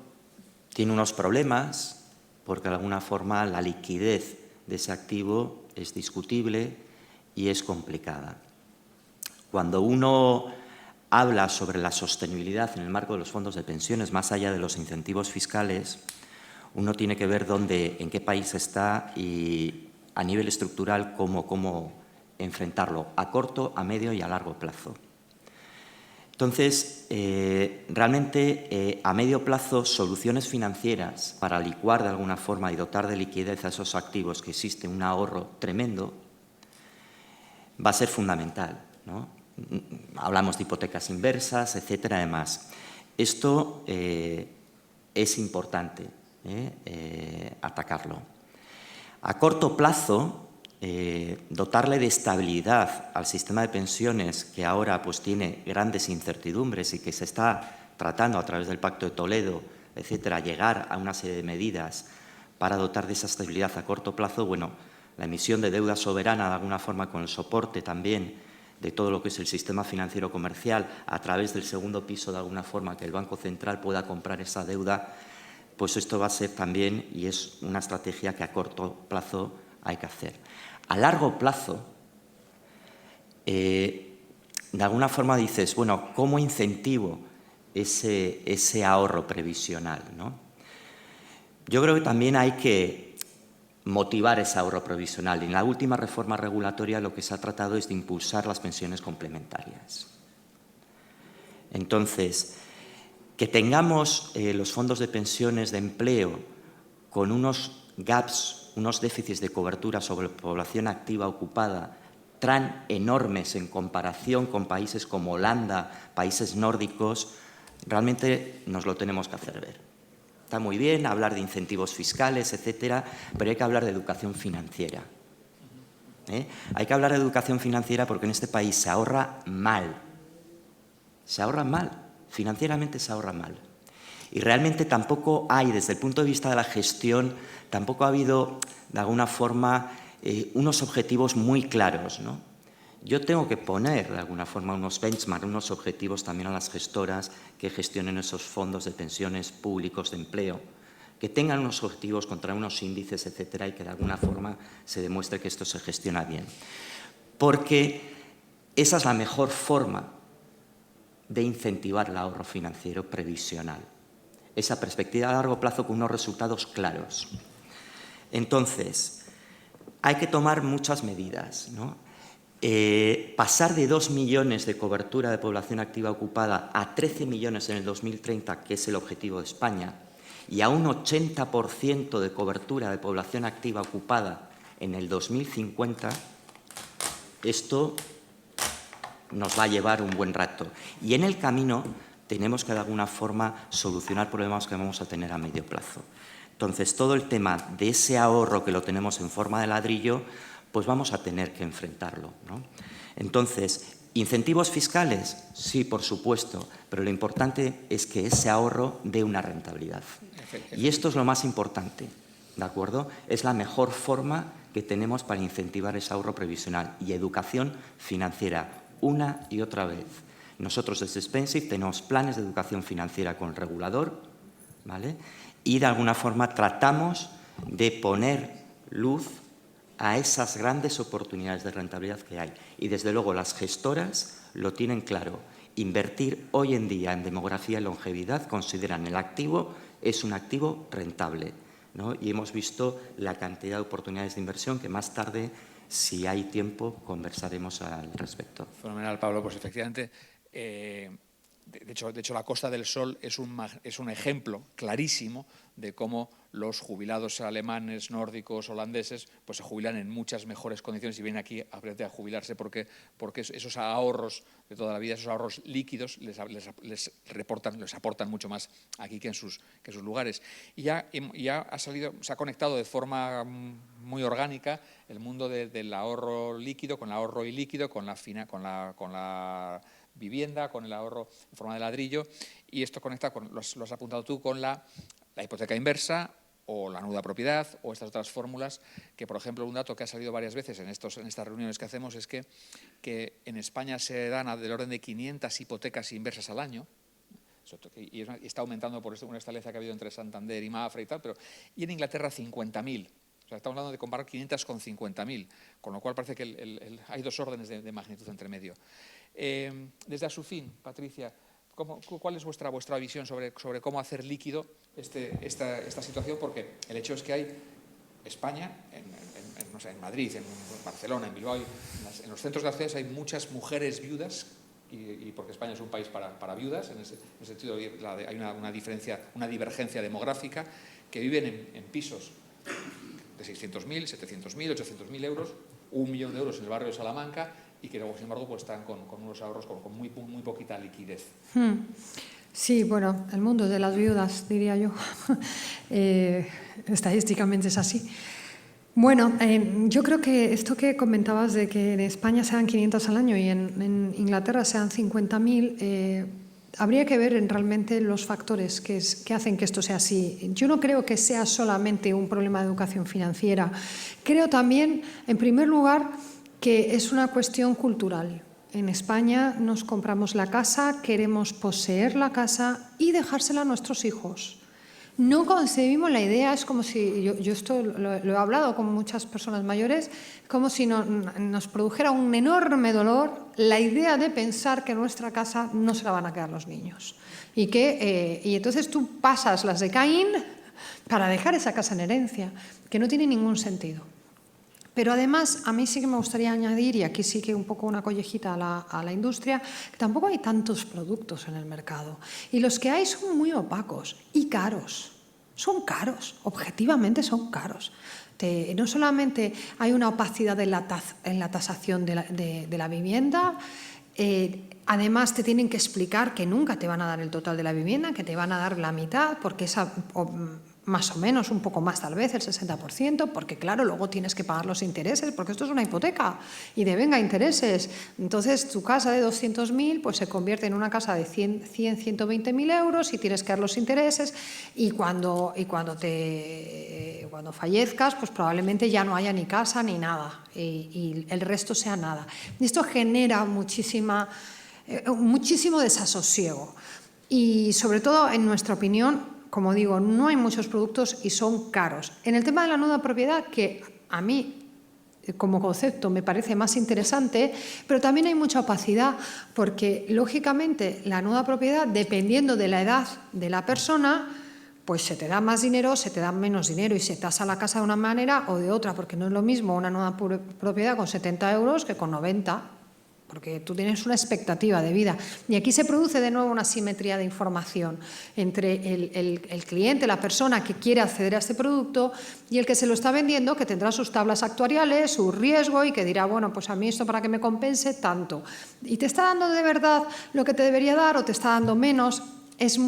S6: tiene unos problemas porque de alguna forma la liquidez de ese activo es discutible y es complicada. Cuando uno habla sobre la sostenibilidad en el marco de los fondos de pensiones, más allá de los incentivos fiscales, uno tiene que ver en qué país está y a nivel estructural cómo enfrentarlo a corto, a medio y a largo plazo. Entonces, realmente a medio plazo, soluciones financieras para licuar de alguna forma y dotar de liquidez a esos activos que existe un ahorro tremendo, va a ser fundamental, ¿no? Hablamos de hipotecas inversas, etcétera, además. Esto es importante atacarlo. A corto plazo, dotarle de estabilidad al sistema de pensiones, que ahora pues tiene grandes incertidumbres y que se está tratando a través del Pacto de Toledo, etcétera, llegar a una serie de medidas para dotar de esa estabilidad a corto plazo. Bueno, la emisión de deuda soberana, de alguna forma, con el soporte también de todo lo que es el sistema financiero comercial, a través del segundo piso, de alguna forma, que el Banco Central pueda comprar esa deuda, pues esto va a ser también, y es una estrategia que a corto plazo hay que hacer. A largo plazo, de alguna forma dices, bueno, ¿cómo incentivo ese ahorro previsional, ¿no? Yo creo que también hay que motivar ese ahorro provisional. En la última reforma regulatoria lo que se ha tratado es de impulsar las pensiones complementarias. Entonces, que tengamos los fondos de pensiones de empleo con unos gaps, unos déficits de cobertura sobre población activa ocupada tan enormes en comparación con países como Holanda, países nórdicos, realmente nos lo tenemos que hacer ver. Está muy bien hablar de incentivos fiscales, etcétera, pero hay que hablar de educación financiera. Hay que hablar de educación financiera porque en este país se ahorra mal. Se ahorra mal, financieramente se ahorra mal. Y realmente tampoco hay, desde el punto de vista de la gestión, tampoco ha habido, de alguna forma, unos objetivos muy claros, ¿no? Yo tengo que poner, de alguna forma, unos benchmarks, unos objetivos también a las gestoras que gestionen esos fondos de pensiones públicos de empleo, que tengan unos objetivos contra unos índices, etcétera, y que de alguna forma se demuestre que esto se gestiona bien. Porque esa es la mejor forma de incentivar el ahorro financiero previsional. Esa perspectiva a largo plazo con unos resultados claros. Entonces, hay que tomar muchas medidas, ¿no? Pasar de 2 millones de cobertura de población activa ocupada a 13 millones en el 2030, que es el objetivo de España, y a un 80% de cobertura de población activa ocupada en el 2050, esto nos va a llevar un buen rato. Y en el camino tenemos que de alguna forma solucionar problemas que vamos a tener a medio plazo. Entonces, todo el tema de ese ahorro que lo tenemos en forma de ladrillo, pues vamos a tener que enfrentarlo, ¿no? Entonces, ¿Incentivos fiscales? Sí, por supuesto, pero lo importante es que ese ahorro dé una rentabilidad. Y esto es lo más importante, ¿de acuerdo? Es la mejor forma que tenemos para incentivar ese ahorro previsional y educación financiera, una y otra vez. Nosotros desde Spensive tenemos planes de educación financiera con el regulador, ¿vale? Y de alguna forma tratamos de poner luz a esas grandes oportunidades de rentabilidad que hay. Y desde luego las gestoras lo tienen claro. Invertir hoy en día en demografía y longevidad consideran el activo es un activo rentable, ¿no? Y hemos visto la cantidad de oportunidades de inversión que más tarde, si hay tiempo, conversaremos al respecto.
S3: Fenomenal, Pablo. Pues efectivamente, de hecho, la Costa del Sol es un ejemplo clarísimo de cómo los jubilados alemanes, nórdicos, holandeses, pues se jubilan en muchas mejores condiciones y vienen aquí a jubilarse porque esos ahorros de toda la vida, esos ahorros líquidos les aportan mucho más aquí que en sus lugares. Y ya se ha conectado de forma muy orgánica el mundo del ahorro líquido con el ahorro ilíquido, con la vivienda, con el ahorro en forma de ladrillo, y esto conecta, lo has apuntado tú, con la hipoteca inversa o la nuda propiedad o estas otras fórmulas que, por ejemplo, un dato que ha salido varias veces en estas reuniones que hacemos es que en España se dan del orden de 500 hipotecas inversas al año, y está aumentando por una estancia que ha habido entre Santander y Mafra y tal, y en Inglaterra 50.000. O sea, estamos hablando de comparar 500 con 50.000, con lo cual parece que hay dos órdenes de magnitud entre medio. Desde Asufin, Patricia, ¿cuál es vuestra visión sobre cómo hacer líquido esta situación? Porque el hecho es que hay España, en Madrid, en Barcelona, en Bilbao, en los centros de las ciudades hay muchas mujeres viudas, y porque España es un país para viudas, en ese sentido hay una divergencia demográfica, que viven en pisos de 600.000, 700.000, 800.000 euros, 1 millón de euros en el barrio de Salamanca, y que luego, sin embargo, pues están con unos ahorros con muy poquita liquidez.
S5: Sí, bueno, el mundo de las viudas, diría yo, estadísticamente es así. Bueno, yo creo que esto que comentabas de que en España sean 500 al año y en Inglaterra sean 50.000, habría que ver realmente los factores que hacen que esto sea así. Yo no creo que sea solamente un problema de educación financiera. Creo también, en primer lugar, que es una cuestión cultural. En España nos compramos la casa, queremos poseer la casa y dejársela a nuestros hijos. No concebimos la idea, es como si, yo esto lo he hablado con muchas personas mayores, como si nos produjera un enorme dolor la idea de pensar que nuestra casa no se la van a quedar los niños. Y entonces tú pasas las de Caín para dejar esa casa en herencia, que no tiene ningún sentido. Pero además, a mí sí que me gustaría añadir, y aquí sí que un poco una collejita a la industria, que tampoco hay tantos productos en el mercado. Y los que hay son muy opacos y caros. Son caros, objetivamente son caros. No solamente hay una opacidad en la tasación de la vivienda, además te tienen que explicar que nunca te van a dar el total de la vivienda, que te van a dar la mitad, porque esa... más o menos, un poco más tal vez, el 60%, porque claro, luego tienes que pagar los intereses, porque esto es una hipoteca y devenga intereses. Entonces, tu casa de 200.000 pues se convierte en una casa de 120.000 euros y tienes que dar los intereses y cuando fallezcas, pues probablemente ya no haya ni casa ni nada y el resto sea nada. Y esto genera muchísimo desasosiego y sobre todo, en nuestra opinión, como digo, no hay muchos productos y son caros. En el tema de la nuda propiedad, que a mí como concepto me parece más interesante, pero también hay mucha opacidad porque, lógicamente, la nuda propiedad, dependiendo de la edad de la persona, pues se te da más dinero, se te da menos dinero y se tasa la casa de una manera o de otra, porque no es lo mismo una nuda propiedad con 70 euros que con 90, porque tú tienes una expectativa de vida. Y aquí se produce de nuevo una asimetría de información entre el cliente, la persona que quiere acceder a este producto y el que se lo está vendiendo, que tendrá sus tablas actuariales, su riesgo y que dirá, bueno, pues a mí esto para que me compense tanto. ¿Y te está dando de verdad lo que te debería dar o te está dando menos? Es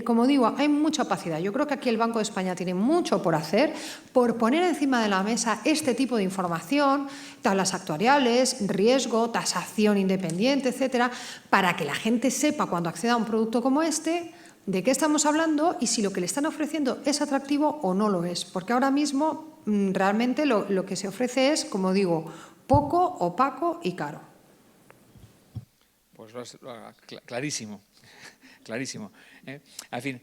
S5: como digo, hay mucha opacidad. Yo creo que aquí el Banco de España tiene mucho por hacer, por poner encima de la mesa este tipo de información, tablas actuariales, riesgo, tasación independiente, etcétera, para que la gente sepa cuando acceda a un producto como este de qué estamos hablando y si lo que le están ofreciendo es atractivo o no lo es. Porque ahora mismo realmente lo que se ofrece es, como digo, poco, opaco y caro.
S3: Pues clarísimo, clarísimo. En fin,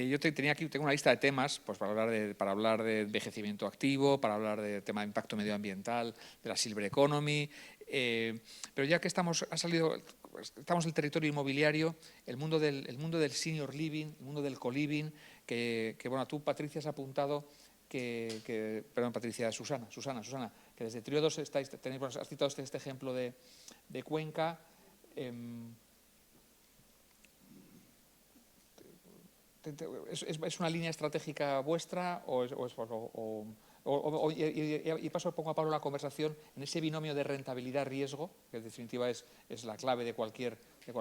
S3: yo tengo una lista de temas pues, para hablar de envejecimiento activo, para hablar del tema de impacto medioambiental, de la silver economy, pero ya que estamos en el territorio inmobiliario, el mundo del senior living, el mundo del co-living, que bueno, tú, Patricia, has apuntado perdón, Patricia, Susana, que desde Triodos has citado este ejemplo de Cuenca. ¿Es una línea estratégica vuestra y pongo a Pablo la conversación en ese binomio de rentabilidad-riesgo, que en definitiva es la clave de cualquier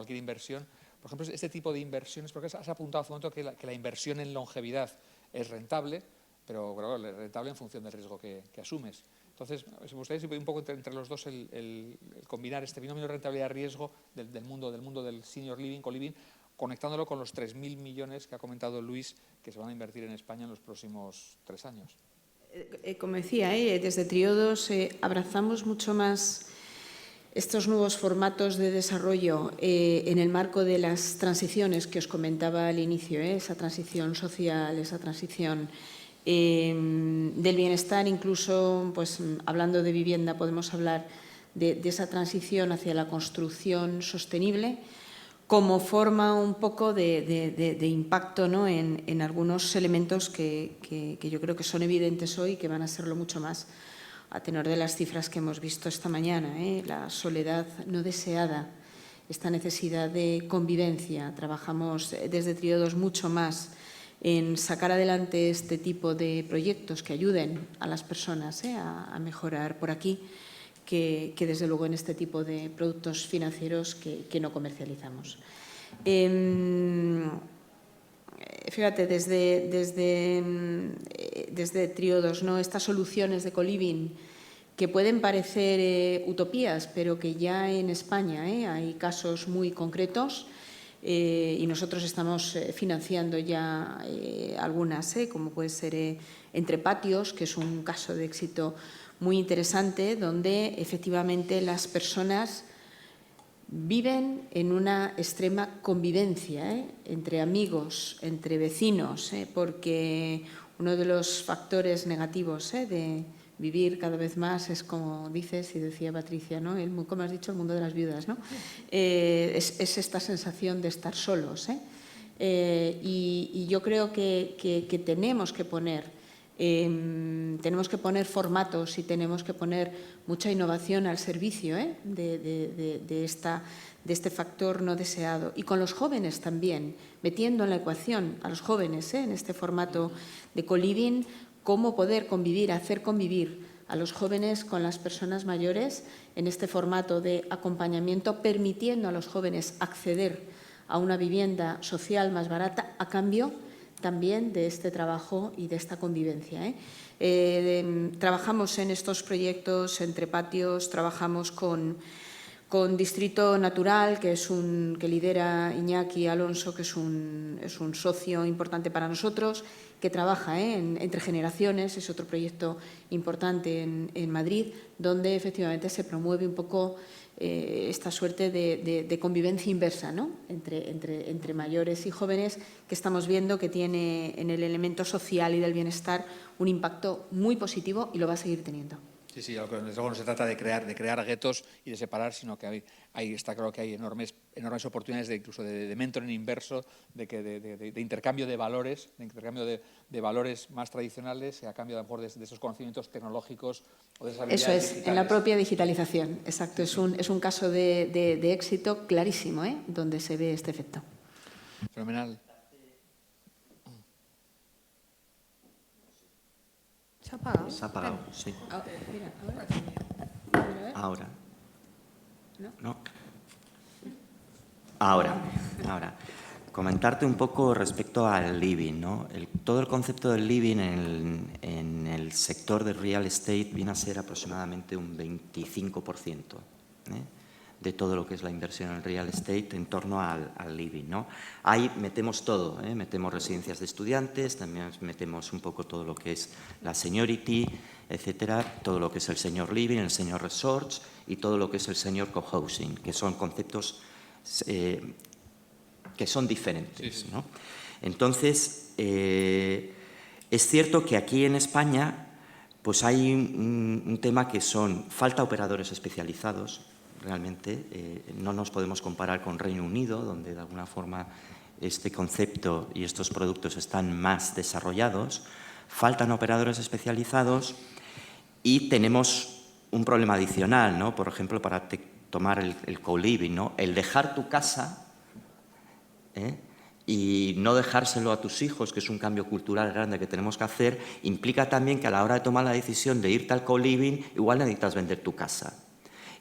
S3: inversión? Por ejemplo, este tipo de inversiones, porque has apuntado hace un momento que la inversión en longevidad es rentable, pero es rentable en función del riesgo que asumes. Entonces, si me gustaría un poco entre los dos el combinar este binomio de rentabilidad-riesgo del mundo del senior living, co-living, conectándolo con los 3.000 millones que ha comentado Luis que se van a invertir en España en los próximos 3 años.
S4: Como decía, desde Triodos abrazamos mucho más estos nuevos formatos de desarrollo en el marco de las transiciones que os comentaba al inicio, esa transición social, esa transición del bienestar, incluso pues, hablando de vivienda podemos hablar de esa transición hacia la construcción sostenible como forma un poco de impacto, ¿no? en algunos elementos que yo creo que son evidentes hoy y que van a serlo mucho más a tenor de las cifras que hemos visto esta mañana. La soledad no deseada, esta necesidad de convivencia. Trabajamos desde Triodos mucho más en sacar adelante este tipo de proyectos que ayuden a las personas a mejorar por aquí, que desde luego en este tipo de productos financieros que no comercializamos. Fíjate, desde Triodos, ¿no? Estas soluciones de co-living que pueden parecer utopías, pero que ya en España hay casos muy concretos y nosotros estamos financiando ya algunas, como puede ser Entre Patios, que es un caso de éxito muy interesante, donde efectivamente las personas viven en una extrema convivencia entre amigos, entre vecinos, porque uno de los factores negativos de vivir cada vez más es, como dices y decía Patricia, ¿no? Como has dicho, el mundo de las viudas, ¿no? Es esta sensación de estar solos. Y yo creo que tenemos que poner formatos y tenemos que poner mucha innovación al servicio de este factor no deseado. Y con los jóvenes también, metiendo en la ecuación a los jóvenes en este formato de co-living, cómo poder convivir, hacer convivir a los jóvenes con las personas mayores en este formato de acompañamiento, permitiendo a los jóvenes acceder a una vivienda social más barata a cambio también de este trabajo y de esta convivencia. Trabajamos en estos proyectos Entre Patios, trabajamos con Distrito Natural, que lidera Iñaki Alonso, que es un socio importante para nosotros, que trabaja entre generaciones, es otro proyecto importante en Madrid, donde efectivamente se promueve un poco esta suerte de convivencia inversa, ¿no? entre mayores y jóvenes, que estamos viendo que tiene en el elemento social y del bienestar un impacto muy positivo y lo va a seguir teniendo.
S3: Sí, desde luego no se trata de crear guetos y de separar, sino que está claro que hay enormes oportunidades incluso de mentoring inverso, de intercambio de valores, de valores más tradicionales a cambio a lo mejor de esos conocimientos tecnológicos o de esas habilidades
S4: Eso es,
S3: digitales.
S4: en la propia digitalización, exacto. Es un caso de éxito clarísimo, donde se ve este efecto.
S3: Fenomenal.
S5: ¿Se ha apagado?
S6: Se ha apagado, sí.
S4: Mira,
S6: Ahora.
S4: ¿No?
S6: ¿No? Ahora. comentarte un poco respecto al living, ¿no? Todo el concepto del living en el sector del real estate viene a ser aproximadamente un 25%, de todo lo que es la inversión en el real estate en torno al living, ¿no? Ahí metemos todo, metemos residencias de estudiantes, también metemos un poco todo lo que es la seniority, etcétera, todo lo que es el senior living, el senior resorts y todo lo que es el senior cohousing, que son conceptos que son diferentes, ¿no? Entonces, es cierto que aquí en España pues hay un tema que falta operadores especializados. Realmente no nos podemos comparar con Reino Unido, donde de alguna forma este concepto y estos productos están más desarrollados. Faltan operadores especializados y tenemos un problema adicional, ¿no? Por ejemplo, para tomar el co-living, ¿no? El dejar tu casa y no dejárselo a tus hijos, que es un cambio cultural grande que tenemos que hacer, implica también que a la hora de tomar la decisión de irte al co-living, igual necesitas vender tu casa.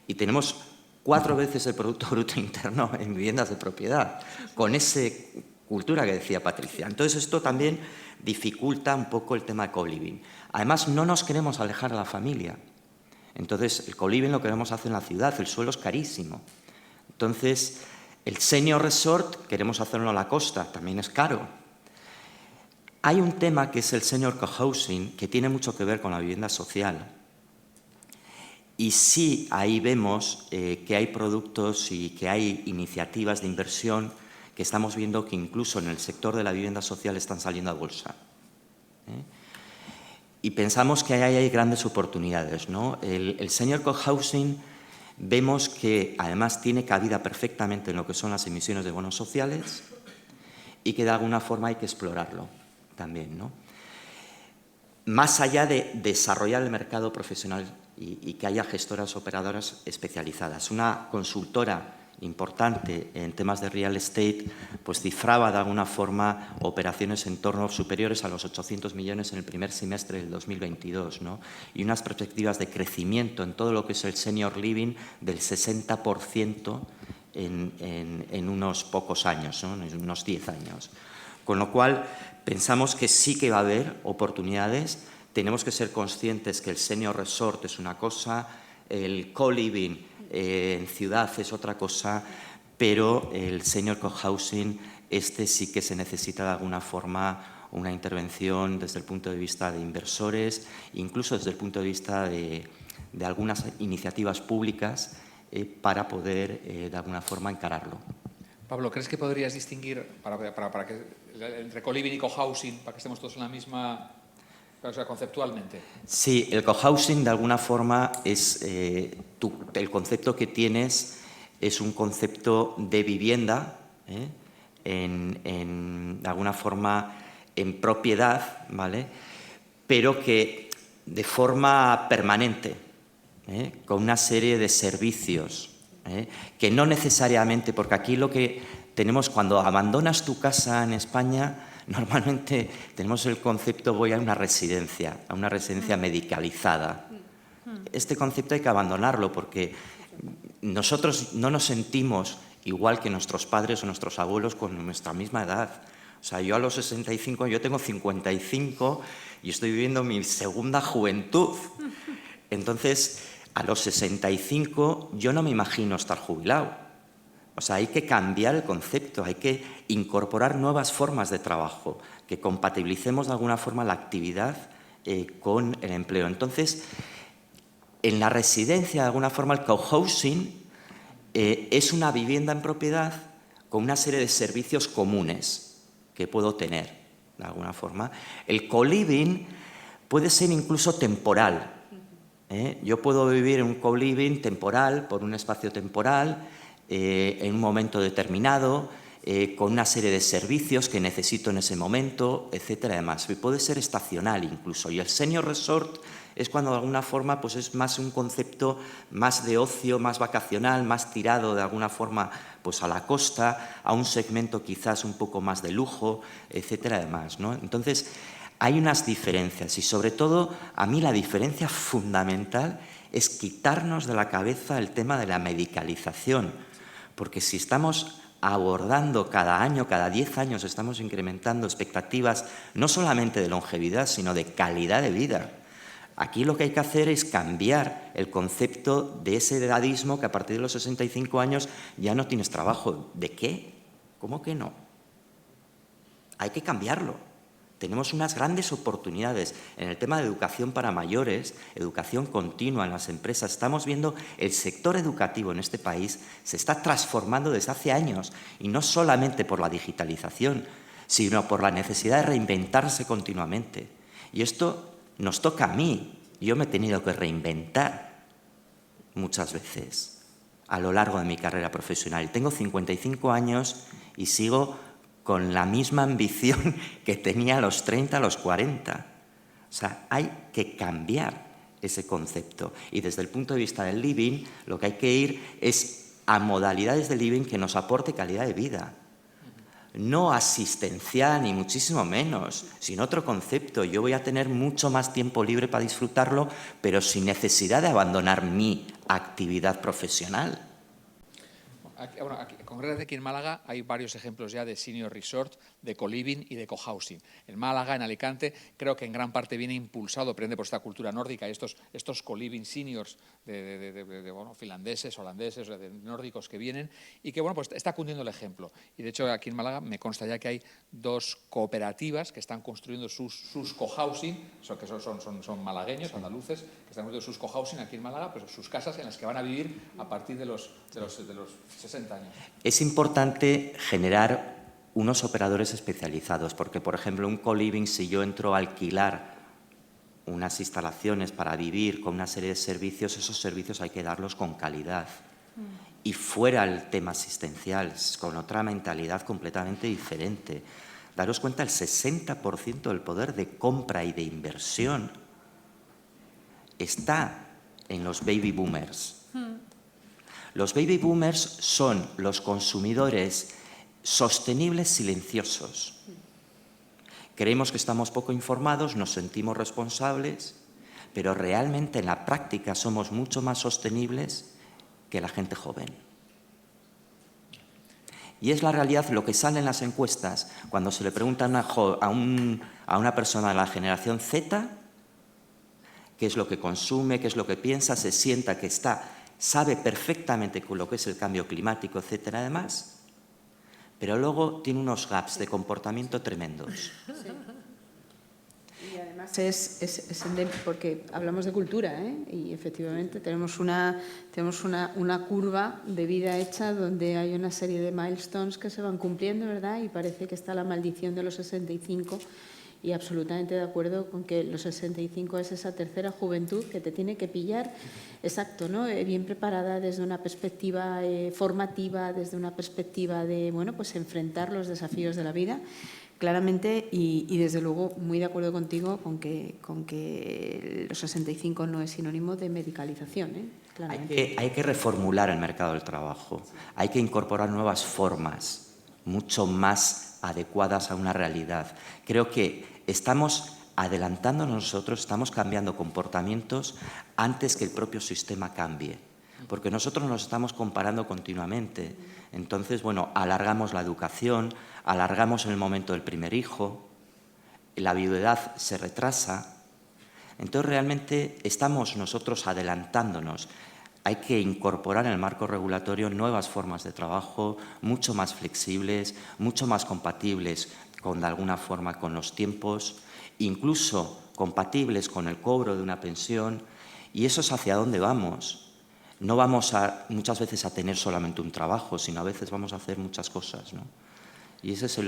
S6: Y tenemos 4 veces el Producto Bruto Interno en viviendas de propiedad, con esa cultura que decía Patricia. Entonces, esto también dificulta un poco el tema de co-living. Además, no nos queremos alejar a la familia. Entonces, el co-living lo queremos hacer en la ciudad, el suelo es carísimo. Entonces, el senior resort queremos hacerlo a la costa, también es caro. Hay un tema que es el senior cohousing, que tiene mucho que ver con la vivienda social. Y sí, ahí vemos que hay productos y que hay iniciativas de inversión que estamos viendo que incluso en el sector de la vivienda social están saliendo a bolsa. Y pensamos que ahí hay grandes oportunidades, ¿no? El senior cohousing vemos que además tiene cabida perfectamente en lo que son las emisiones de bonos sociales y que de alguna forma hay que explorarlo también, ¿no? Más allá de desarrollar el mercado profesional y que haya gestoras operadoras especializadas. Una consultora importante en temas de real estate pues cifraba de alguna forma operaciones en torno superiores a los 800 millones en el primer semestre del 2022, ¿no? Y unas perspectivas de crecimiento en todo lo que es el senior living del 60% en unos pocos años, ¿no? En unos 10 años. Con lo cual, pensamos que sí que va a haber oportunidades. Tenemos que ser conscientes que el senior resort es una cosa, el co-living en ciudad es otra cosa, pero el senior cohousing, sí que se necesita de alguna forma una intervención desde el punto de vista de inversores, incluso desde el punto de vista de algunas iniciativas públicas para poder de alguna forma encararlo.
S3: Pablo, ¿crees que podrías distinguir para que, entre co-living y cohousing, para que estemos todos en la misma, o sea, conceptualmente?
S6: Sí, el cohousing de alguna forma es el concepto que tienes es un concepto de vivienda de alguna forma en propiedad, ¿vale? Pero que de forma permanente, con una serie de servicios. Que no necesariamente, porque aquí lo que tenemos cuando abandonas tu casa en España, normalmente tenemos el concepto voy a una residencia medicalizada. Este concepto hay que abandonarlo porque nosotros no nos sentimos igual que nuestros padres o nuestros abuelos con nuestra misma edad. O sea, yo a los 65, yo tengo 55 y estoy viviendo mi segunda juventud. Entonces, a los 65 yo no me imagino estar jubilado. O sea, hay que cambiar el concepto, hay que incorporar nuevas formas de trabajo, que compatibilicemos de alguna forma la actividad con el empleo. Entonces, en la residencia, de alguna forma, el cohousing es una vivienda en propiedad con una serie de servicios comunes que puedo tener, de alguna forma. El co-living puede ser incluso temporal. Yo puedo vivir en un co-living temporal, por un espacio temporal, en un momento determinado, con una serie de servicios que necesito en ese momento, etcétera, además. Puede ser estacional incluso. Y el senior resort es cuando de alguna forma pues es más un concepto más de ocio, más vacacional, más tirado de alguna forma pues a la costa, a un segmento quizás un poco más de lujo, etcétera, además, ¿no? Entonces, hay unas diferencias y sobre todo a mí la diferencia fundamental es quitarnos de la cabeza el tema de la medicalización, porque si estamos abordando cada año, cada 10 años, estamos incrementando expectativas no solamente de longevidad, sino de calidad de vida. Aquí lo que hay que hacer es cambiar el concepto de ese edadismo que a partir de los 65 años ya no tienes trabajo. ¿De qué? ¿Cómo que no? Hay que cambiarlo. Tenemos unas grandes oportunidades en el tema de educación para mayores, educación continua en las empresas. Estamos viendo el sector educativo en este país se está transformando desde hace años, y no solamente por la digitalización, sino por la necesidad de reinventarse continuamente. Y esto nos toca a mí. Yo me he tenido que reinventar muchas veces a lo largo de mi carrera profesional. Tengo 55 años y sigo con la misma ambición que tenía a los 30, a los 40. O sea, hay que cambiar ese concepto. Y desde el punto de vista del living, lo que hay que ir es a modalidades de living que nos aporte calidad de vida. No asistencial, ni muchísimo menos, sino otro concepto. Yo voy a tener mucho más tiempo libre para disfrutarlo, pero sin necesidad de abandonar mi actividad profesional.
S3: Concretamente aquí en Málaga hay varios ejemplos ya de senior resort, de co-living y de co-housing. En Málaga, en Alicante, creo que en gran parte viene impulsado, prende por esta cultura nórdica, estos co-living seniors bueno, finlandeses, holandeses, nórdicos que vienen y que bueno, pues está cundiendo el ejemplo. Y de hecho aquí en Málaga me consta ya que hay 2 cooperativas que están construyendo sus co-housing, que son malagueños, andaluces, que están construyendo sus co-housing aquí en Málaga, pues sus casas en las que van a vivir a partir de los 60 años.
S6: Es importante generar unos operadores especializados, porque, por ejemplo, un co-living, si yo entro a alquilar unas instalaciones para vivir con una serie de servicios, esos servicios hay que darlos con calidad. Y fuera el tema asistencial, con otra mentalidad completamente diferente. Daros cuenta, el 60% del poder de compra y de inversión está en los baby boomers. Los baby boomers son los consumidores sostenibles silenciosos. Creemos que estamos poco informados, nos sentimos responsables, pero realmente en la práctica somos mucho más sostenibles que la gente joven. Y es la realidad lo que sale en las encuestas cuando se le pregunta a una persona de la generación Z qué es lo que consume, qué es lo que piensa, se sienta que sabe perfectamente con lo que es el cambio climático, etcétera, además, pero luego tiene unos gaps de comportamiento tremendos.
S4: Sí. Y además es porque hablamos de cultura, ¿eh? Y efectivamente tenemos una curva de vida hecha donde hay una serie de milestones que se van cumpliendo, ¿verdad? Y parece que está la maldición de los 65. Y absolutamente de acuerdo con que los 65 es esa tercera juventud que te tiene que pillar, exacto, ¿no? Bien preparada desde una perspectiva formativa, desde una perspectiva de, bueno, pues enfrentar los desafíos de la vida, claramente, y desde luego muy de acuerdo contigo con que los 65 no es sinónimo de medicalización, ¿eh? Claramente.
S6: Hay que reformular el mercado del trabajo, hay que incorporar nuevas formas, mucho más adecuadas a una realidad. Creo que estamos adelantándonos nosotros, estamos cambiando comportamientos antes que el propio sistema cambie, porque nosotros nos estamos comparando continuamente. Entonces, bueno, alargamos la educación, alargamos el momento del primer hijo, la viudedad se retrasa. Entonces, realmente estamos nosotros adelantándonos. Hay que incorporar en el marco regulatorio nuevas formas de trabajo, mucho más flexibles, mucho más compatibles de alguna forma con los tiempos, incluso compatibles con el cobro de una pensión. Y eso es hacia dónde vamos. No vamos muchas veces a tener solamente un trabajo, sino a veces vamos a hacer muchas cosas, ¿no? Y ese es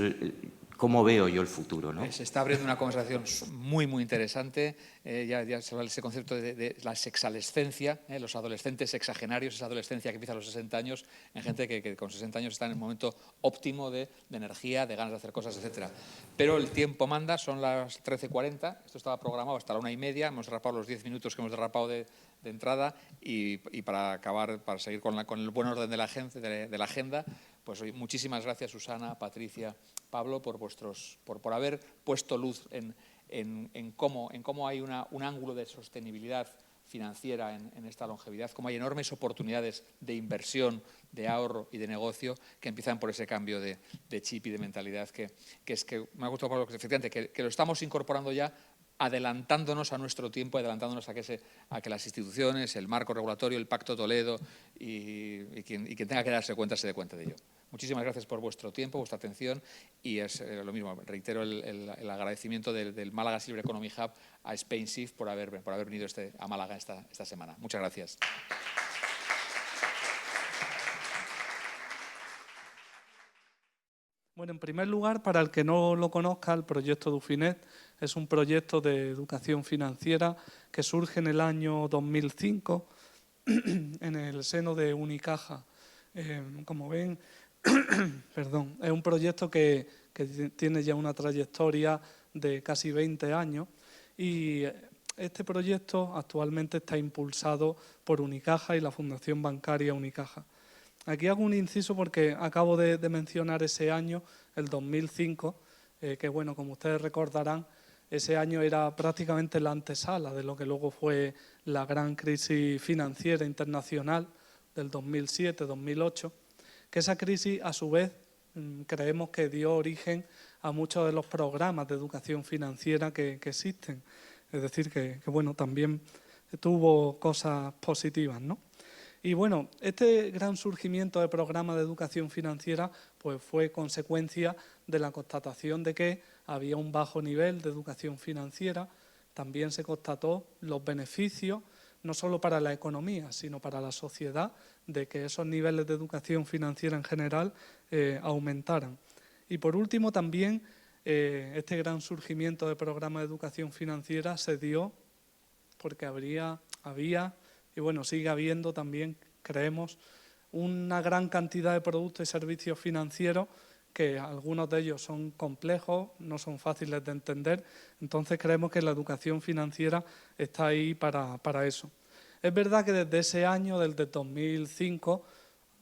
S6: cómo veo yo el futuro, ¿no?
S3: Se está abriendo una conversación muy, muy interesante. Ya se habla de ese concepto de la sexalescencia, los adolescentes sexagenarios, esa adolescencia que empieza a los 60 años, en gente que con 60 años está en el momento óptimo de energía, de ganas de hacer cosas, etcétera. Pero el tiempo manda, son las 13:40, esto estaba programado hasta la 1:30, hemos derrapado los 10 minutos que hemos derrapado de entrada y para acabar, para seguir con el buen orden de la agenda, pues hoy, muchísimas gracias, Susana, Patricia, Pablo, por haber puesto luz en cómo hay un ángulo de sostenibilidad financiera en esta longevidad, cómo hay enormes oportunidades de inversión, de ahorro y de negocio que empiezan por ese cambio de chip y de mentalidad que me ha gustado, Pablo, que efectivamente que lo estamos incorporando ya, adelantándonos a nuestro tiempo, adelantándonos a que las instituciones, el marco regulatorio, el Pacto Toledo y quien tenga que darse cuenta se dé cuenta de ello. Muchísimas gracias por vuestro tiempo, vuestra atención y es lo mismo, reitero el agradecimiento del Málaga Silver Economy Hub a SpainShift por haber venido a Málaga esta semana. Muchas gracias.
S7: Bueno, en primer lugar, para el que no lo conozca, el proyecto Dufinet es un proyecto de educación financiera que surge en el año 2005 en el seno de Unicaja. Como ven, perdón, es un proyecto que tiene ya una trayectoria de casi 20 años y este proyecto actualmente está impulsado por Unicaja y la Fundación Bancaria Unicaja. Aquí hago un inciso porque acabo de mencionar ese año, el 2005, que bueno, como ustedes recordarán, ese año era prácticamente la antesala de lo que luego fue la gran crisis financiera internacional del 2007-2008, que esa crisis a su vez creemos que dio origen a muchos de los programas de educación financiera que existen. Es decir, que bueno, también tuvo cosas positivas, ¿no? Y bueno, este gran surgimiento de programas de educación financiera pues fue consecuencia de la constatación de que había un bajo nivel de educación financiera. También se constató los beneficios, no solo para la economía, sino para la sociedad, de que esos niveles de educación financiera en general aumentaran. Y por último también este gran surgimiento de programas de educación financiera se dio porque había y bueno, sigue habiendo también, creemos, una gran cantidad de productos y servicios financieros que algunos de ellos son complejos, no son fáciles de entender, entonces creemos que la educación financiera está ahí para eso. Es verdad que desde ese año, desde 2005,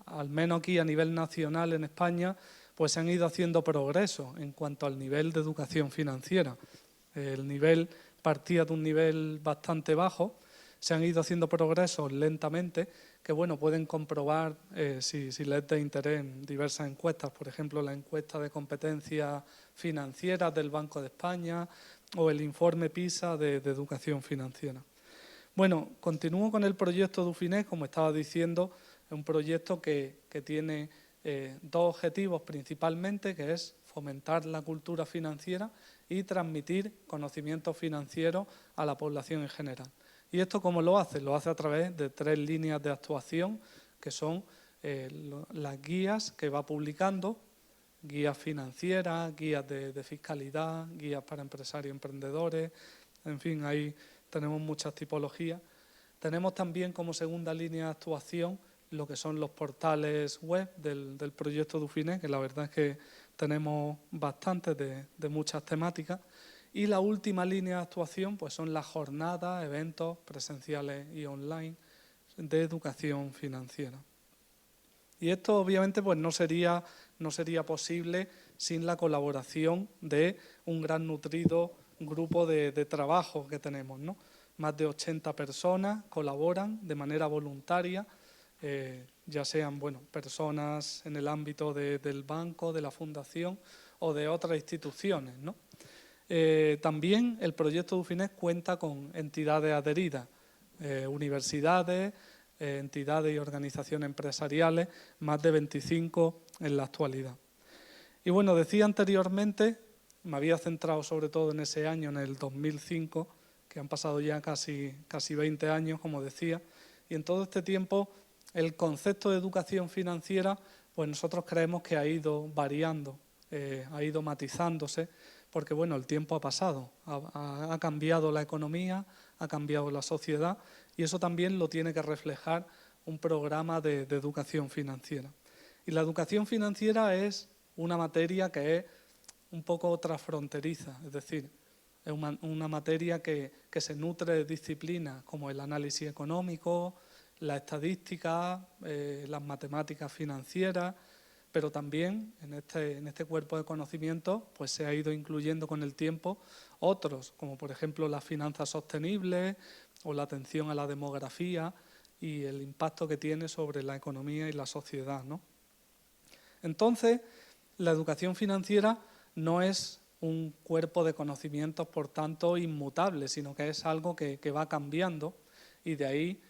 S7: al menos aquí a nivel nacional en España, pues se han ido haciendo progresos en cuanto al nivel de educación financiera. El nivel partía de un nivel bastante bajo. Se han ido haciendo progresos lentamente que bueno, pueden comprobar si les da interés en diversas encuestas, por ejemplo la encuesta de competencias financieras del Banco de España o el informe PISA de educación financiera. Bueno, continúo con el proyecto Dufinet, como estaba diciendo, es un proyecto que tiene dos objetivos principalmente, que es fomentar la cultura financiera y transmitir conocimientos financieros a la población en general. ¿Y esto cómo lo hace? Lo hace a través de 3 líneas de actuación, que son las guías que va publicando, guías financieras, guías de fiscalidad, guías para empresarios y emprendedores, en fin, ahí tenemos muchas tipologías. Tenemos también como segunda línea de actuación lo que son los portales web del proyecto Dufinet, que la verdad es que tenemos bastantes de muchas temáticas. Y la última línea de actuación pues son las jornadas, eventos presenciales y online de educación financiera. Y esto obviamente pues no sería posible sin la colaboración de un gran nutrido grupo de trabajo que tenemos, ¿no? Más de 80 personas colaboran de manera voluntaria, ya sean personas en el ámbito del banco, de la fundación o de otras instituciones, ¿no? También el proyecto Dufinet cuenta con entidades adheridas, universidades, entidades y organizaciones empresariales, más de 25 en la actualidad. Y bueno, decía anteriormente, me había centrado sobre todo en ese año, en el 2005, que han pasado ya casi 20 años, como decía, y en todo este tiempo el concepto de educación financiera, pues nosotros creemos que ha ido variando, ha ido matizándose, porque bueno, el tiempo ha pasado, ha cambiado la economía, ha cambiado la sociedad y eso también lo tiene que reflejar un programa de educación financiera. Y la educación financiera es una materia que es un poco transfronteriza, es decir, es una materia que se nutre de disciplinas como el análisis económico, la estadística, las matemáticas financieras, pero también en este cuerpo de conocimientos pues se ha ido incluyendo con el tiempo otros, como por ejemplo las finanzas sostenibles, o la atención a la demografía y el impacto que tiene sobre la economía y la sociedad, ¿no? Entonces, la educación financiera no es un cuerpo de conocimientos, por tanto, inmutable, sino que es algo que va cambiando, y de ahí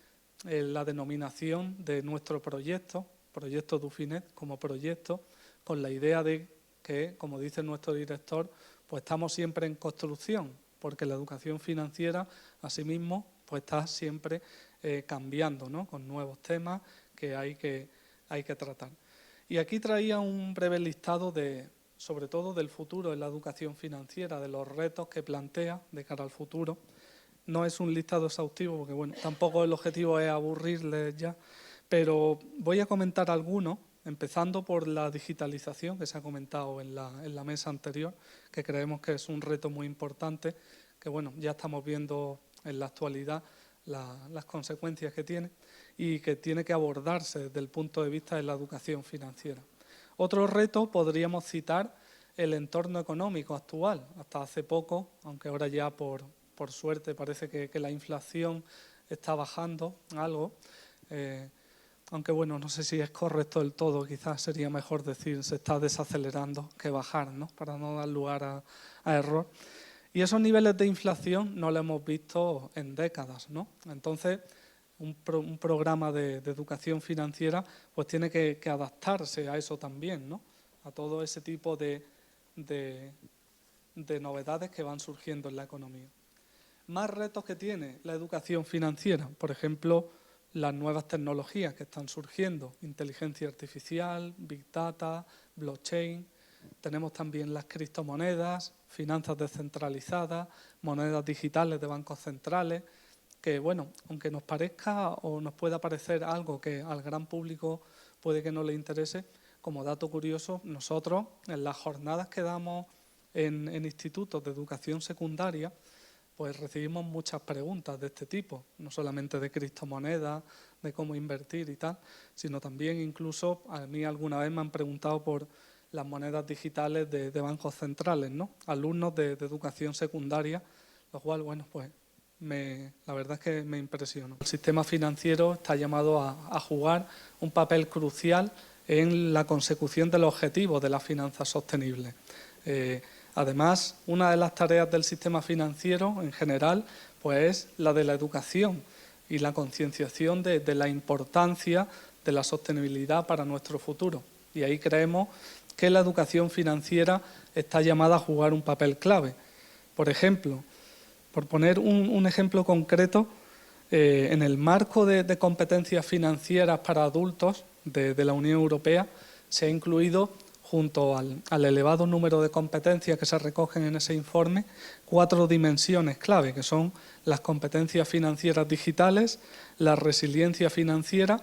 S7: la denominación de nuestro proyecto Dufinet como proyecto, con la idea de que, como dice nuestro director, pues estamos siempre en construcción, porque la educación financiera, asimismo, pues está siempre cambiando, ¿no? Con nuevos temas que hay que tratar. Y aquí traía un breve listado sobre todo del futuro en la educación financiera, de los retos que plantea de cara al futuro. No es un listado exhaustivo, porque bueno, tampoco el objetivo es aburrirles ya, pero voy a comentar algunos, empezando por la digitalización, que se ha comentado en la mesa anterior, que creemos que es un reto muy importante, que bueno, ya estamos viendo en la actualidad las consecuencias que tiene y que tiene que abordarse desde el punto de vista de la educación financiera. Otro reto podríamos citar el entorno económico actual. Hasta hace poco, aunque ahora ya por suerte parece que la inflación está bajando algo, aunque bueno, no sé si es correcto del todo, quizás sería mejor decir se está desacelerando que bajar, ¿no? Para no dar lugar a error. Y esos niveles de inflación no los hemos visto en décadas, ¿no? Entonces, un programa de educación financiera pues tiene que adaptarse a eso también, ¿no? A todo ese tipo de novedades que van surgiendo en la economía. Más retos que tiene la educación financiera, por ejemplo, las nuevas tecnologías que están surgiendo, inteligencia artificial, big data, blockchain. Tenemos también las criptomonedas, finanzas descentralizadas, monedas digitales de bancos centrales, que bueno, aunque nos parezca o nos pueda parecer algo que al gran público puede que no le interese, como dato curioso, nosotros en las jornadas que damos en institutos de educación secundaria, pues recibimos muchas preguntas de este tipo, no solamente de criptomonedas, de cómo invertir y tal, sino también incluso a mí alguna vez me han preguntado por las monedas digitales de bancos centrales, ¿no? Alumnos de educación secundaria, lo cual, bueno, pues la verdad es que me impresiona. El sistema financiero está llamado a jugar un papel crucial en la consecución del objetivo de las finanzas sostenibles. Además, una de las tareas del sistema financiero en general pues es la de la educación y la concienciación de la importancia de la sostenibilidad para nuestro futuro. Y ahí creemos que la educación financiera está llamada a jugar un papel clave. Por ejemplo, por poner un ejemplo concreto, en el marco de competencias financieras para adultos de la Unión Europea se ha incluido, junto al elevado número de competencias que se recogen en ese informe, 4 dimensiones clave, que son las competencias financieras digitales, la resiliencia financiera,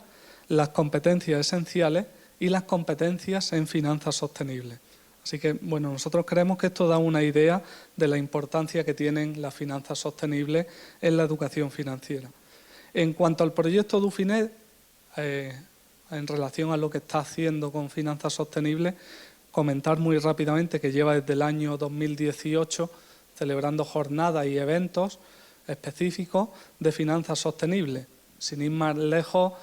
S7: las competencias esenciales y las competencias en finanzas sostenibles. Así que, bueno, nosotros creemos que esto da una idea de la importancia que tienen las finanzas sostenibles en la educación financiera. En cuanto al proyecto Dufinet, en relación a lo que está haciendo con finanzas sostenibles, comentar muy rápidamente que lleva desde el año 2018 celebrando jornadas y eventos específicos de finanzas sostenibles. Sin ir más lejos,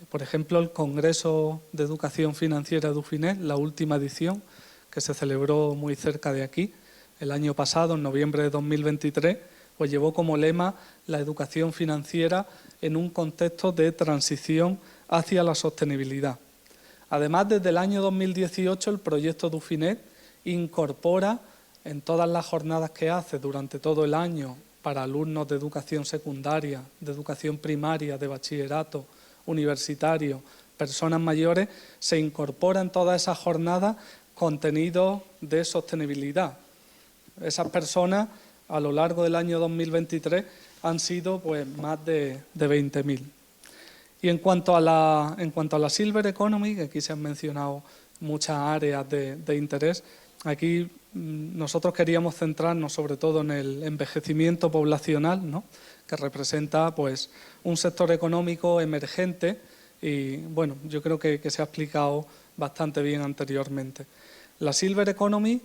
S7: por ejemplo, el Congreso de Educación Financiera Dufinet, la última edición, que se celebró muy cerca de aquí, el año pasado, en noviembre de 2023, pues llevó como lema la educación financiera en un contexto de transición hacia la sostenibilidad. Además, desde el año 2018, el proyecto Dufinet incorpora en todas las jornadas que hace durante todo el año para alumnos de educación secundaria, de educación primaria, de bachillerato, universitario, personas mayores, se incorpora en todas esas jornadas contenidos de sostenibilidad. Esas personas, a lo largo del año 2023, han sido pues, más de 20.000. Y en cuanto a la Silver Economy, que aquí se han mencionado muchas áreas de interés, aquí nosotros queríamos centrarnos sobre todo en el envejecimiento poblacional, ¿no? Que representa pues, un sector económico emergente y bueno, yo creo que se ha explicado bastante bien anteriormente. La Silver Economy,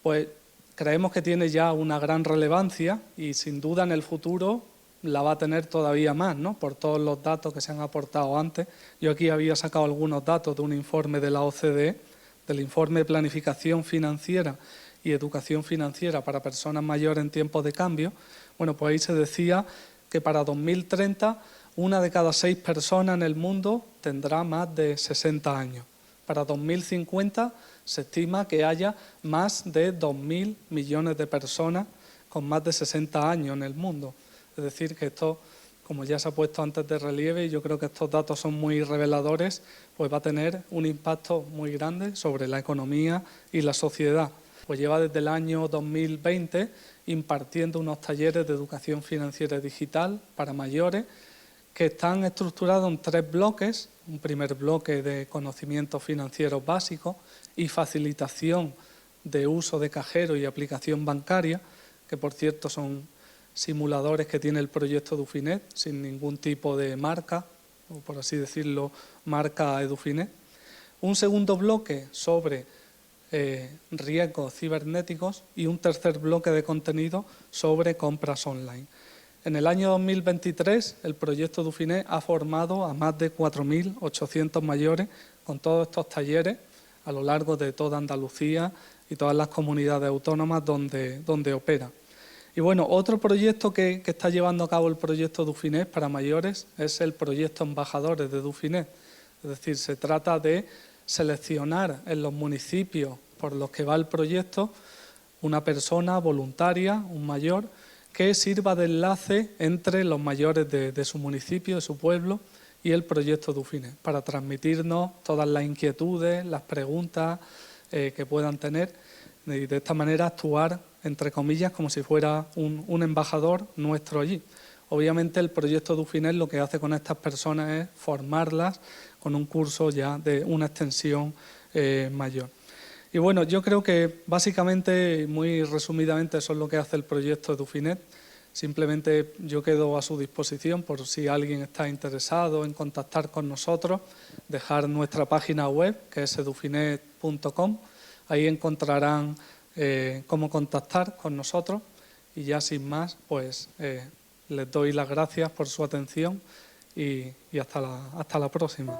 S7: pues creemos que tiene ya una gran relevancia y sin duda en el futuro la va a tener todavía más, ¿no? Por todos los datos que se han aportado antes. Yo aquí había sacado algunos datos de un informe de la OCDE, del informe de planificación financiera y educación financiera para personas mayores en tiempos de cambio. Bueno, pues ahí se decía que para 2030 una de cada 6 personas en el mundo tendrá más de 60 años. Para 2050 se estima que haya más de 2.000 millones de personas con más de 60 años en el mundo. Es decir, que esto, como ya se ha puesto antes de relieve, y yo creo que estos datos son muy reveladores, pues va a tener un impacto muy grande sobre la economía y la sociedad. Pues lleva desde el año 2020 impartiendo unos talleres de educación financiera y digital para mayores que están estructurados en 3 bloques. Un primer bloque de conocimientos financieros básicos y facilitación de uso de cajero y aplicación bancaria, que por cierto son simuladores que tiene el proyecto Edufinet, sin ningún tipo de marca, o por así decirlo, marca Edufinet. Un segundo bloque sobre riesgos cibernéticos y un tercer bloque de contenido sobre compras online. En el año 2023, el proyecto Edufinet ha formado a más de 4.800 mayores con todos estos talleres a lo largo de toda Andalucía y todas las comunidades autónomas donde opera. Y bueno, otro proyecto que está llevando a cabo el proyecto Edufinet para mayores es el proyecto Embajadores de Edufinet. Es decir, se trata de seleccionar en los municipios por los que va el proyecto una persona voluntaria, un mayor, que sirva de enlace entre los mayores de su municipio, de su pueblo y el proyecto Edufinet, para transmitirnos todas las inquietudes, las preguntas que puedan tener y de esta manera actuar, entre comillas, como si fuera un embajador nuestro allí. Obviamente el proyecto Edufinet lo que hace con estas personas es formarlas con un curso ya de una extensión mayor. Y bueno, yo creo que básicamente, muy resumidamente, eso es lo que hace el proyecto Edufinet. Simplemente yo quedo a su disposición por si alguien está interesado en contactar con nosotros, dejar nuestra página web, que es edufinet.com. Ahí encontrarán cómo contactar con nosotros y ya sin más, pues les doy las gracias por su atención y hasta la próxima.